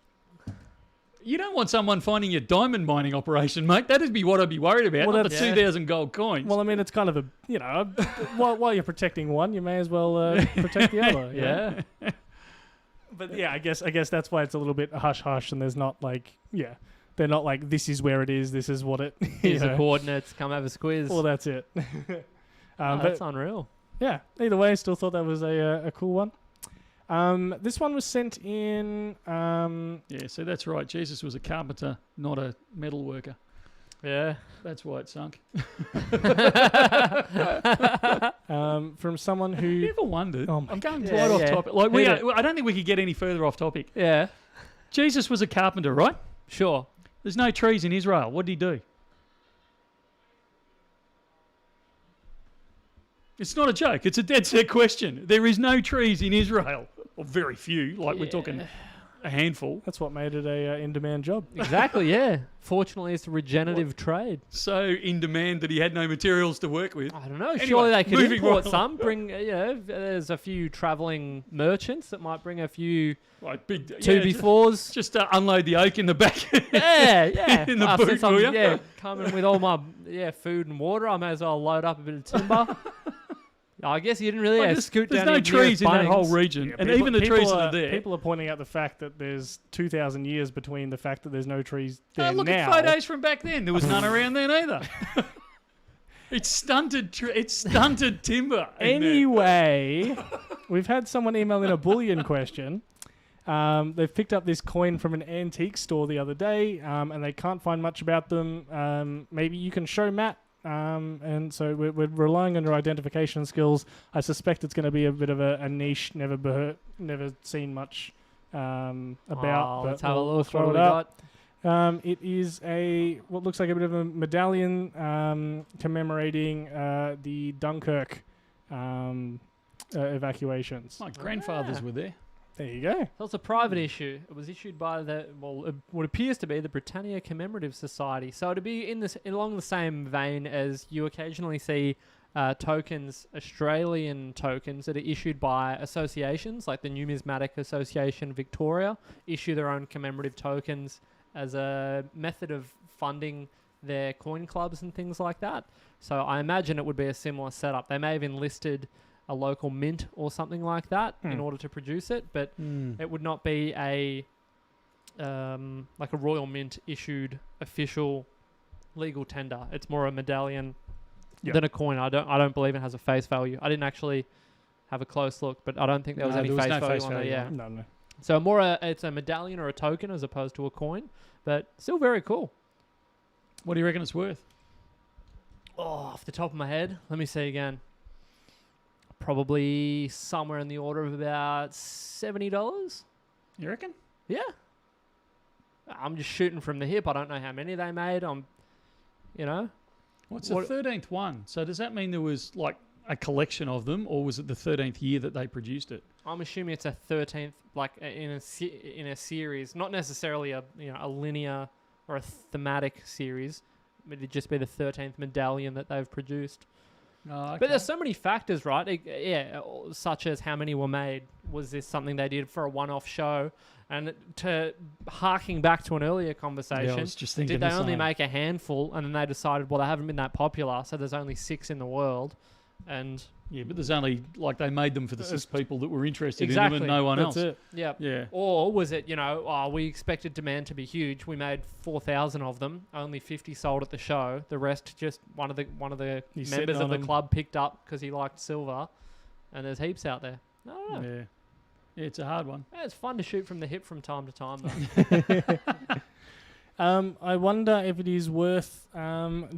You don't want someone finding your diamond mining operation, mate. That'd be what I'd be worried about, not the 2,000 gold coins. Well, I mean, it's kind of while you're protecting one, you may as well protect the other. Yeah. But yeah, I guess that's why it's a little bit hush-hush, and there's not they're not like, this is where it is, this is what it... Here's the coordinates, come have a squiz. Well, that's it. That's unreal. Yeah, either way, I still thought that was a cool one. This one was sent in... so that's right. Jesus was a carpenter, not a metal worker. Yeah. That's why it sunk. From someone who... You ever wondered? Oh I'm going right off topic. I don't think we could get any further off topic. Yeah. Jesus was a carpenter, right? Sure. There's no trees in Israel. What did he do? It's not a joke. It's a dead set question. There is no trees in Israel. Or very few. We're talking a handful. That's what made it a in-demand job. Exactly, yeah. Fortunately, it's a regenerative trade. So in demand that he had no materials to work with. I don't know. Anyway, surely they could import right some. Bring, there's a few travelling merchants that might bring a few big 2B4s. Just unload the oak in the back. Yeah. In the boot, since will I'm, you? coming with all my food and water, I may as well load up a bit of timber. I guess you didn't really scoot down. There's no trees in that whole region, and even the trees that are there. People are pointing out the fact that there's 2,000 years between the fact that there's no trees there look now. At photos from back then. There was none around then either. It's stunted. It's stunted timber. Anyway, we've had someone email in a bullion question. They've picked up this coin from an antique store the other day, and they can't find much about them. Maybe you can show Matt. And so we're relying on your identification skills. I suspect it's going to be a bit of a niche, never seen much about. Let's have a look. What do we got? It is what looks like a bit of a medallion commemorating the Dunkirk evacuations. My grandfathers were there. There you go. So it's a private issue. It was issued by what appears to be the Britannia Commemorative Society. So to be along the same vein as you occasionally see tokens, Australian tokens that are issued by associations like the Numismatic Association Victoria, issue their own commemorative tokens as a method of funding their coin clubs and things like that. So I imagine it would be a similar setup. They may have enlisted a local mint or something like that in order to produce it, but it would not be a Royal Mint issued official legal tender. It's more a medallion than a coin. I don't believe it has a face value. I didn't actually have a close look, but I don't think there was any face value on there. Yeah, no. So it's a medallion or a token as opposed to a coin, but still very cool. What do you reckon it's worth? Oh, off the top of my head, let me see again. Probably somewhere in the order of about $70. You reckon? Yeah. I'm just shooting from the hip. I don't know how many they made. What's the 13th one? So does that mean there was a collection of them, or was it the 13th year that they produced it? I'm assuming it's a 13th, in a series, not necessarily a linear or a thematic series. It'd just be the 13th medallion that they've produced. Oh, okay. But there's so many factors, right? Such as how many were made. Was this something they did for a one-off show? And to harking back to an earlier conversation, I was just thinking did they only make a handful and then they decided, well, they haven't been that popular, so there's only 6 in the world. And yeah, but there's only they made them for the 6 people that were interested in them and Exactly. no one else. That's it. yeah. Or was it, we expected demand to be huge. We made 4,000 of them. Only 50 sold at the show. The rest just one of the members of the club picked up because he liked silver. And there's heaps out there. I don't know. Yeah, it's a hard one. Yeah, it's fun to shoot from the hip from time to time, though. I wonder if it is worth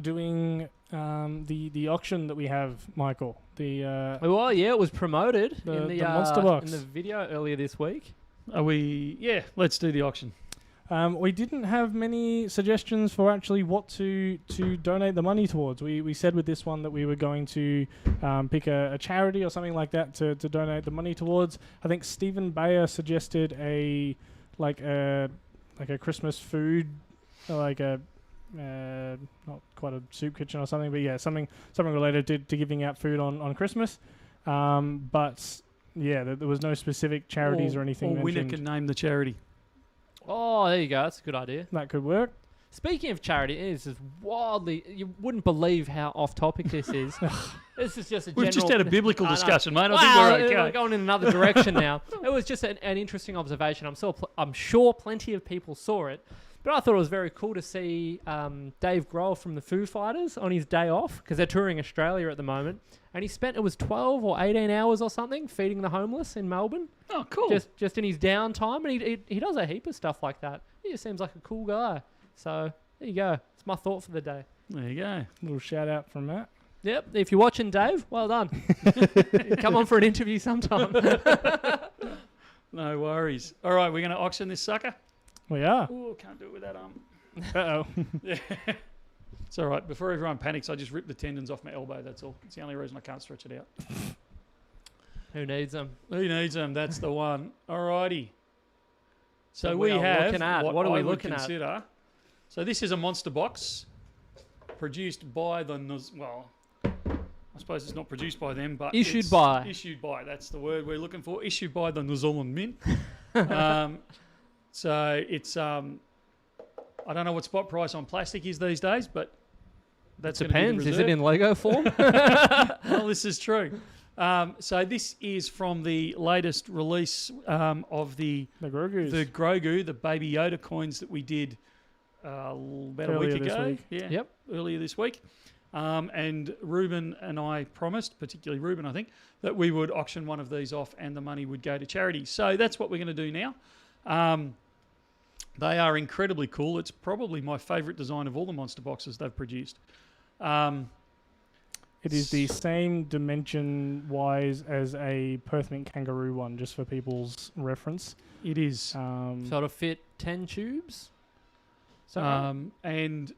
doing the auction that we have, Michael. Well, yeah, it was promoted in the Monsterbox. in the video earlier this week. Are we? Yeah, let's do the auction. We didn't have many suggestions for actually what to donate the money towards. We said with this one that we were going to pick a charity or something like that to donate the money towards. I think Stephen Bayer suggested a Christmas food, like a not quite a soup kitchen or something, but yeah, something related to giving out food on Christmas. But yeah, there was no specific charities or anything. Or winner mentioned. can name the charity. Oh, there you go. That's a good idea. That could work. Speaking of charity, this is wildly... You wouldn't believe how off-topic this is. This is just a general... We've just had a biblical discussion, mate. I think we're okay. We're going in another direction now. It was just an interesting observation. I'm sure plenty of people saw it. But I thought it was very cool to see Dave Grohl from the Foo Fighters on his day off, because they're touring Australia at the moment. And he spent, it was 12 or 18 hours or something, feeding the homeless in Melbourne. Oh, cool. Just in his downtime. And he does a heap of stuff like that. He just seems like a cool guy. So, there you go. It's my thought for the day. There you go. Little shout out from Matt. Yep. If you're watching, Dave, well done. Come on for an interview sometime. No worries. All right, we're going to auction this sucker. We are. Oh, can't do it with that arm. Uh-oh. Yeah. It's all right. Before everyone panics, I just ripped the tendons off my elbow. That's all. It's the only reason I can't stretch it out. Who needs them? Who needs them? That's the one. All righty. So we we are have looking at- what what are we I would looking at? consider. So this is a Monsterbox produced by the... Well, I suppose it's not produced by them, but... Issued it's by. Issued by. That's the word we're looking for. Issued by the New Zealand Mint. So it's... I don't know what spot price on plastic is these days, but that's going to be the Depends. Is reserve. it in Lego form? Well, this is true. So this is from the latest release of the Grogu, the Baby Yoda coins that we did about a week ago. Yeah, Yep. earlier this week. And Ruben and I promised, particularly Ruben, I think, that we would auction one of these off and the money would go to charity. So that's what we're going to do now. They are incredibly cool. It's probably my favourite design of all the monster boxes they've produced. It is the same dimension-wise as a Perth Mint Kangaroo one, just for people's reference. It is. So it'll fit 10 tubes? And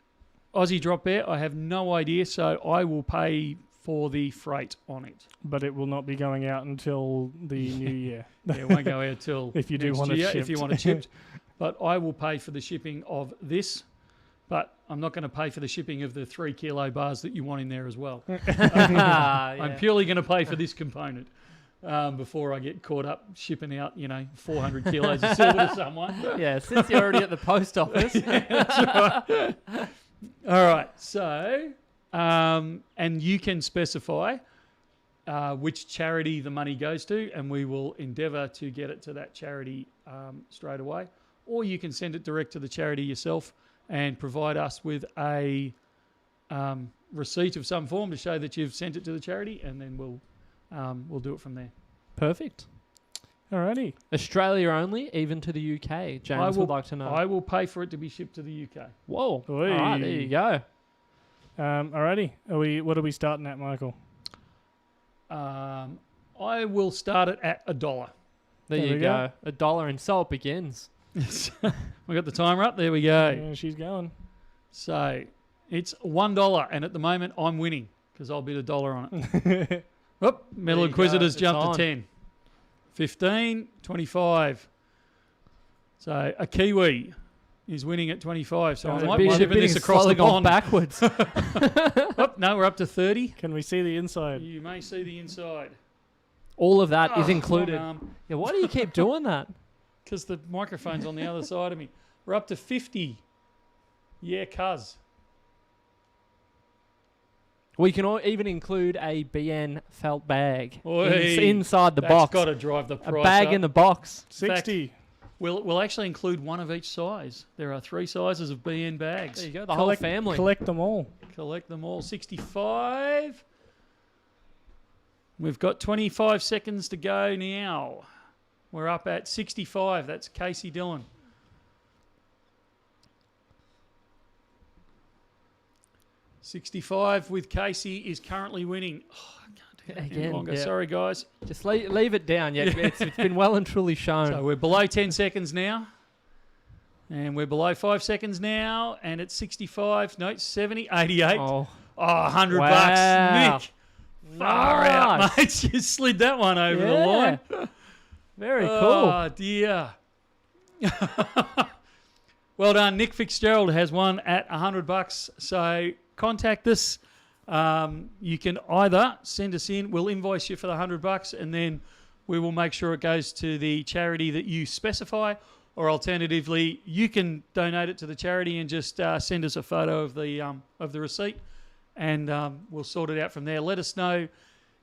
Aussie Drop Bear, I have no idea, so I will pay for the freight on it. But it will not be going out until the new year. Yeah, it won't go out till if you do next want it year, shipped. if you want it shipped. But I will pay for the shipping of this, but I'm not going to pay for the shipping of the 3 kilo bars that you want in there as well. I'm purely going to pay for this component before I get caught up shipping out, 400 kilos of silver to someone. Yeah, since you're already at the post office. That's right. All right, so, and you can specify which charity the money goes to, and we will endeavour to get it to that charity straight away. Or you can send it direct to the charity yourself and provide us with a receipt of some form to show that you've sent it to the charity, and then we'll do it from there. Perfect. Alrighty. Australia only, even to the UK. James would like to know. I will pay for it to be shipped to the UK. Whoa. Oi. All right, there you go. Alrighty. What are we starting at, Michael? I will start it at $1. There you go. $1, and so it begins. We got the timer up. There we go. Yeah, she's going. So it's $1, and at the moment I'm winning because I'll bid $1 on it. Oop, Metal Inquisitors jumped to 10. 15, 25. So a Kiwi is winning at 25. So I might be shipping this across the pond. Backwards. Oop, no, we're up to 30. Can we see the inside? You may see the inside. All of that is included. Long Yeah, why do you keep doing that? Because the microphone's on the other side of me. We're up to 50. Yeah, cuz. We can even include a BN felt bag Oi, inside the that's box. Got to drive the price a bag up. in the box. 60. We'll actually include one of each size. There are 3 sizes of BN bags. There you go, the whole family. Collect them all. Collect them all. 65. We've got 25 seconds to go now. We're up at 65. That's Casey Dillon. 65 with Casey is currently winning. Oh, I can't do that any Again, longer. yeah. Sorry, guys. Just leave it down. Yeah, it's been well and truly shown. So we're below 10 seconds now. And we're below 5 seconds now. And it's 65. No, 70, 88. Oh, 100 wow. bucks. Nick. Far out, mate. You slid that one over the line. Very cool. Oh, dear. Well done. Nick Fitzgerald has won at 100 bucks. So contact us. You can either send us in. We'll invoice you for the 100 bucks, and then we will make sure it goes to the charity that you specify. Or alternatively, you can donate it to the charity and just send us a photo of the receipt, and we'll sort it out from there. Let us know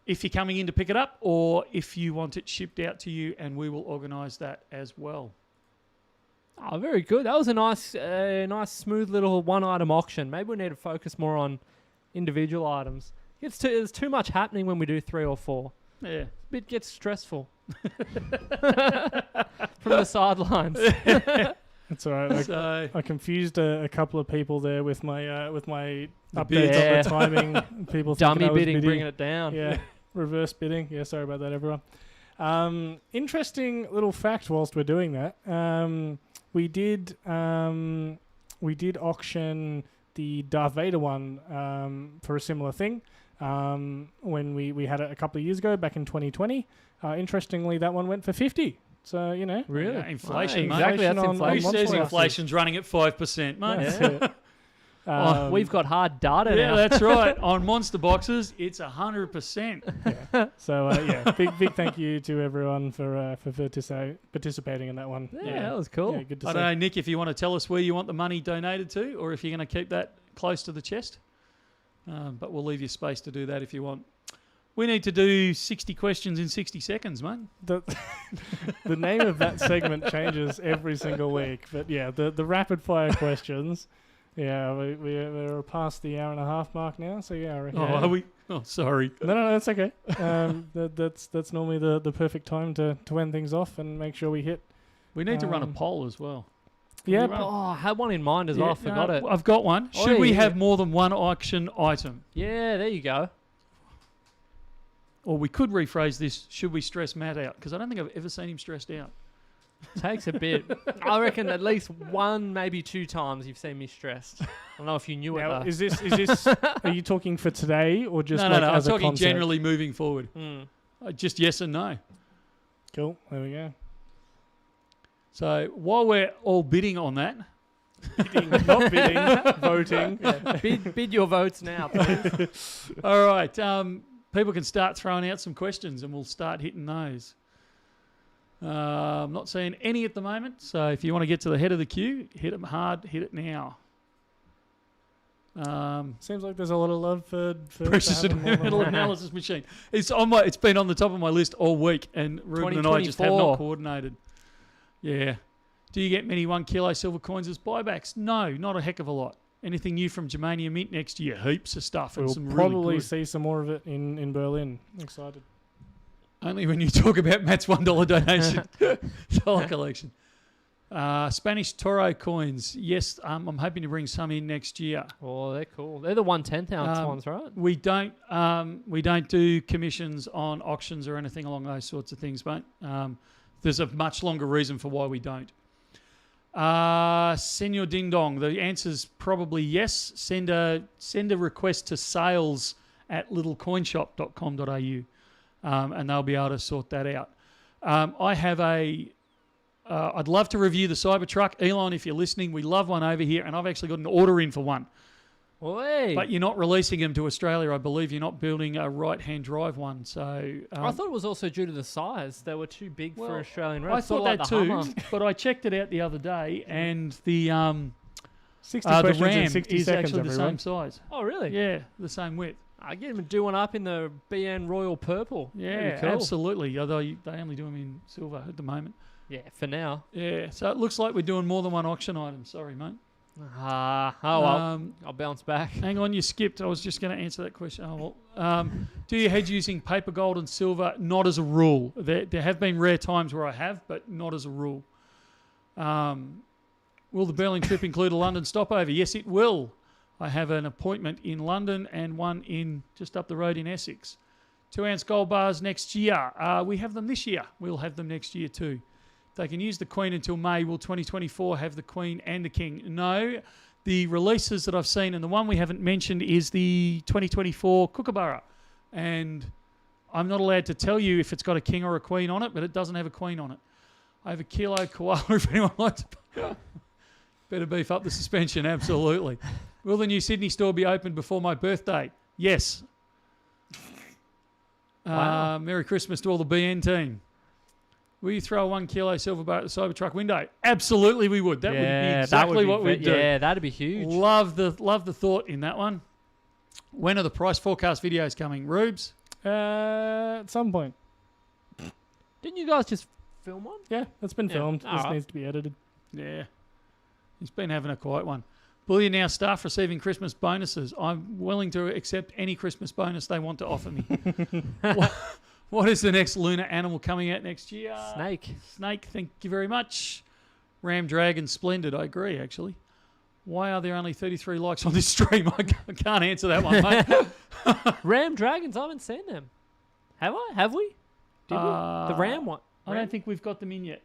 if you're coming in to pick it up or if you want it shipped out to you, and we will organise that as well. Oh, very good. That was a nice, smooth little one-item auction. Maybe we need to focus more on individual items. There's too much happening when we do 3 or 4. Yeah. It gets stressful. From the sidelines. That's all right. So, I confused a couple of people there with my updates bid. on the timing. People thinking Dummy I was bidding, bringing it down. Yeah, reverse bidding. Yeah, sorry about that, everyone. Interesting little fact whilst we're doing that. We did auction the Darth Vader one for a similar thing when we had it a couple of years ago, back in 2020. Interestingly, that one went for 50. So, you know. Really? Yeah, inflation, mate. Exactly, that's on inflation. Who says Monsterbox. inflation's running at 5%, mate? That's it. We've got hard data Yeah, now. that's right. On Monster Boxes, it's 100%. So, big thank you to everyone for participating in that one. Yeah, that was cool. Yeah, good to I see. don't know, Nick, if you want to tell us where you want the money donated to, or if you're going to keep that close to the chest. But we'll leave you space to do that if you want. We need to do 60 questions in 60 seconds, mate. The name of that segment changes every single week. But yeah, the rapid fire questions. Yeah, we're past the hour and a half mark now. So yeah, I reckon. Oh, are we? Oh, sorry. No, that's okay. That's normally the perfect time to end things off and make sure we hit. We need to run a poll as well. Yeah. I had one in mind as well. I forgot it. I've got one. Oh, Should we yeah. have more than one auction item? Yeah, there you go. Or we could rephrase this, should we stress Matt out? Because I don't think I've ever seen him stressed out. Takes a bit. I reckon at least 1, maybe 2 times you've seen me stressed. I don't know if you knew Now, it though. is this? Are you talking for today or just No. like I'm as a talking concept? generally moving forward. Just yes and no. Cool. There we go. So while we're all bidding on that, Not bidding, voting. Bid your votes now, please. all right, people can start throwing out some questions and we'll start hitting those. I'm not seeing any at the moment, so if you want to get to the head of the queue, hit them hard, hit it now. Seems like there's a lot of love for Precious having more than Mental one. Analysis Machine. It's been on the top of my list all week, and Ruben and I just have 2024. not coordinated. Yeah. Do you get many 1 kilo silver coins as buybacks? No, not a heck of a lot. Anything new from Germania Mint next year? Heaps of stuff and We'll some probably really good. see some more of it in Berlin. Excited. Only when you talk about Matt's $1 donation dollar collection. Spanish Toro coins. Yes, I'm hoping to bring some in next year. Oh, they're cool. They're the 1/10 ounce ones, right? We don't do commissions on auctions or anything along those sorts of things, mate. There's a much longer reason for why we don't. Senor Ding Dong. The answer's probably yes. Send a request to sales@littlecoinshop.com.au, and they'll be able to sort that out. I have I'd love to review the Cybertruck. Elon, if you're listening, we love one over here, and I've actually got an order in for one. Oi. But you're not releasing them to Australia. I believe you're not building a right-hand drive one. So I thought it was also due to the size. They were too big for Australian roads. I thought Sort of that like the too, Hummer. but I checked it out the other day, and the 60 the questions in RAM 60 is seconds, actually the everyone. same size. Oh, really? Yeah, the same width. I get them do one up in the BN Royal Purple. Yeah, That'd be cool. absolutely. Although they only do them in silver at the moment. Yeah, for now. Yeah, so it looks like we're doing more than one auction item. Sorry, mate. Oh well. I'll bounce back. Hang on, you skipped. I was just going to answer that question. Oh, well. Do you hedge using paper gold and silver? Not as a rule. There have been rare times where I have, but not as a rule. Will the Berlin trip include a London stopover? Yes, it will. I have an appointment in London and one in just up the road in Essex. 2-ounce gold bars next year. We have them this year. We'll have them next year too. They can use the Queen until May. Will 2024 have the Queen and the King? No. The releases that I've seen, and the one we haven't mentioned is the 2024 Kookaburra. And I'm not allowed to tell you if it's got a King or a Queen on it, but it doesn't have a Queen on it. I have a kilo koala if anyone likes to. Better beef up the suspension, absolutely. Will the new Sydney store be open before my birthday? Yes. Wow. Merry Christmas to all the BN team. Will you throw a 1 kilo silver bar at the Cybertruck window? Absolutely, we would. That would be exactly what we'd do. Yeah, that'd be huge. Love the thought in that one. When are the price forecast videos coming, Rubes? At some point. Didn't you guys just film one? Yeah, it's been filmed. All This right. needs to be edited. Yeah. He's been having a quiet one. Bullion Now staff receiving Christmas bonuses. I'm willing to accept any Christmas bonus they want to offer me. What is the next lunar animal coming out next year? Snake. Snake, thank you very much. Ram Dragon, splendid. I agree, actually. Why are there only 33 likes on this stream? I can't answer that one, mate. Ram Dragons, I haven't seen them. Have I? Have we? Did we? The Ram one? I don't think we've got them in yet.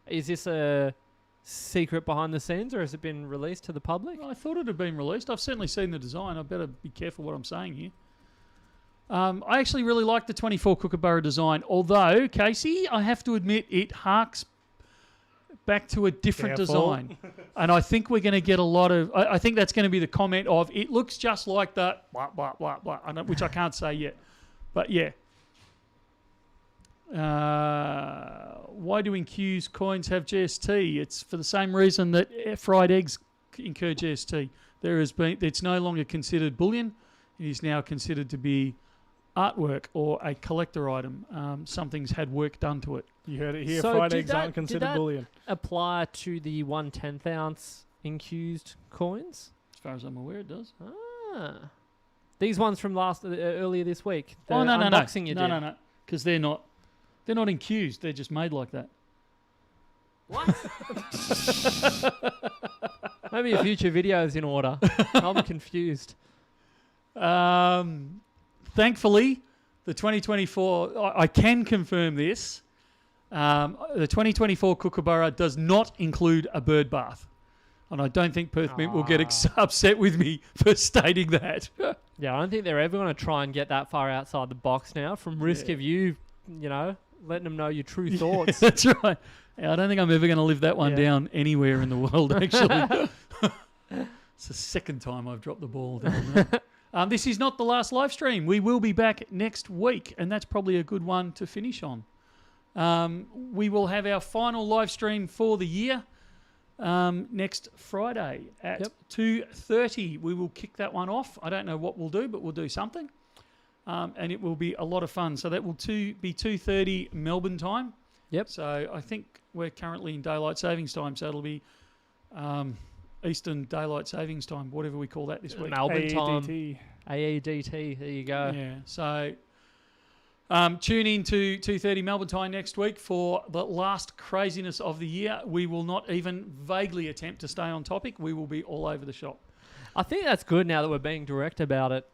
Is this a secret behind the scenes, or has it been released to the public? I thought it had been released. I've certainly seen the design. I better be careful what I'm saying here. I actually really like the 24 Kookaburra design, although, Casey, I have to admit it harks back to a different design. And I think we're going to get a lot of... I think that's going to be the comment of, it looks just like that, blah, blah, blah, blah, which I can't say yet. But, yeah. Why do Incuse coins have GST? It's for the same reason that fried eggs incur GST. It's no longer considered bullion. It is now considered to be artwork or a collector item. Something's had work done to it. You heard it here. So Fried did eggs that- aren't did considered that- bullion. Apply to the 1/10th ounce Incused coins? As far as I'm aware, it does. Ah. These ones from earlier this week. The No. unboxing you did. No. Because they're not Incused. They're just made like that. What? Maybe a future video is in order. I'm confused. Thankfully, the 2024, I can confirm this, the 2024 Kookaburra does not include a bird bath. And I don't think Perth Mint will get upset with me for stating that. Yeah, I don't think they're ever going to try and get that far outside the box now from risk of you letting them know your true thoughts. That's right. I don't think I'm ever going to live that one down anywhere in the world, actually. It's the second time I've dropped the ball down there. This is not the last live stream. We will be back next week, and that's probably a good one to finish on. We will have our final live stream for the year next Friday at 2:30. We will kick that one off. I don't know what we'll do, but we'll do something. And it will be a lot of fun. So that will be 2:30 Melbourne time. Yep. So I think we're currently in daylight savings time, so it'll be Eastern Daylight Savings Time, whatever we call that this week. Melbourne time. AEDT. AEDT. There you go. Yeah. So tune in to 2:30 Melbourne time next week for the last craziness of the year. We will not even vaguely attempt to stay on topic. We will be all over the shop. I think that's good now that we're being direct about it.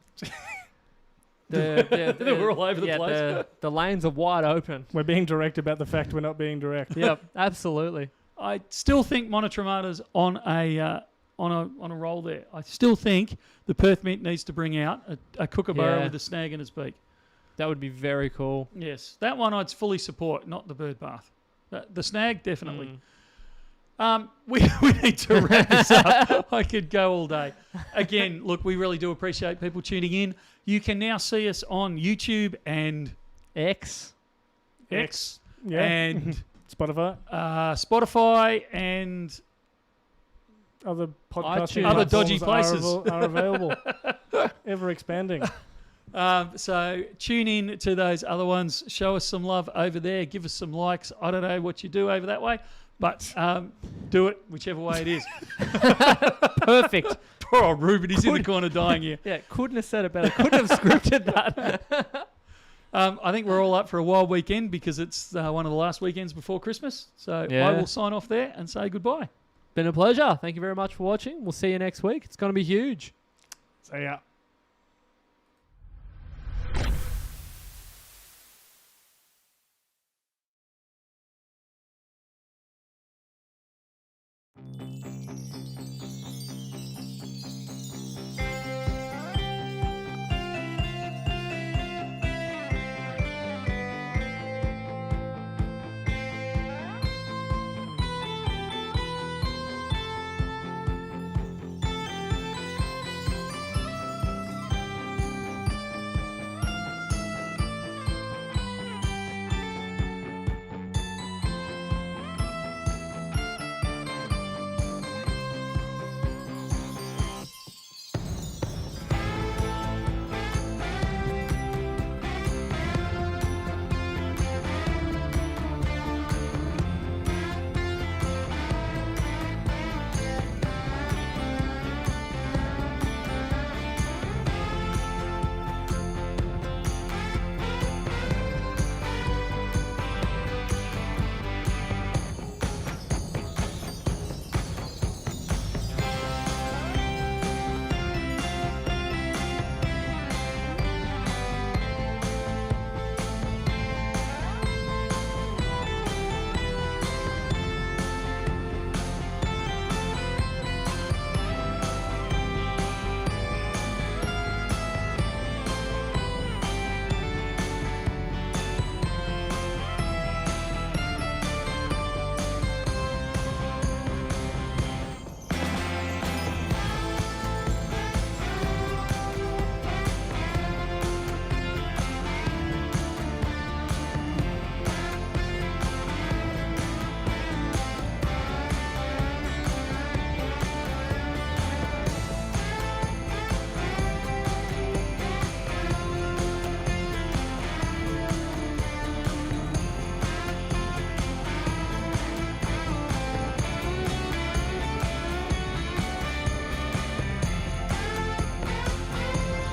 We're all over the place. The lanes are wide open. We're being direct about the fact we're not being direct. Yep, absolutely. I still think Monotremata's on a roll there. I still think the Perth Mint needs to bring out a kookaburra with a snag in its beak. That would be very cool. Yes, that one I'd fully support, not the bird bath. The snag, definitely. We need to wrap this up. I could go all day. Again, look, we really do appreciate people tuning in. You can now see us on YouTube and X. Yeah. And Spotify. And other podcasting Other dodgy places are available. Ever expanding. So tune in to those other ones. Show us some love over there. Give us some likes. I don't know what you do over that way, but do it whichever way it is. Perfect. Poor Ruben, he's in the corner dying here. Yeah, couldn't have said it better. Couldn't have scripted that. I think we're all up for a wild weekend because it's one of the last weekends before Christmas. So I will sign off there and say goodbye. been a pleasure. Thank you very much for watching. We'll see you next week. It's going to be huge. See ya.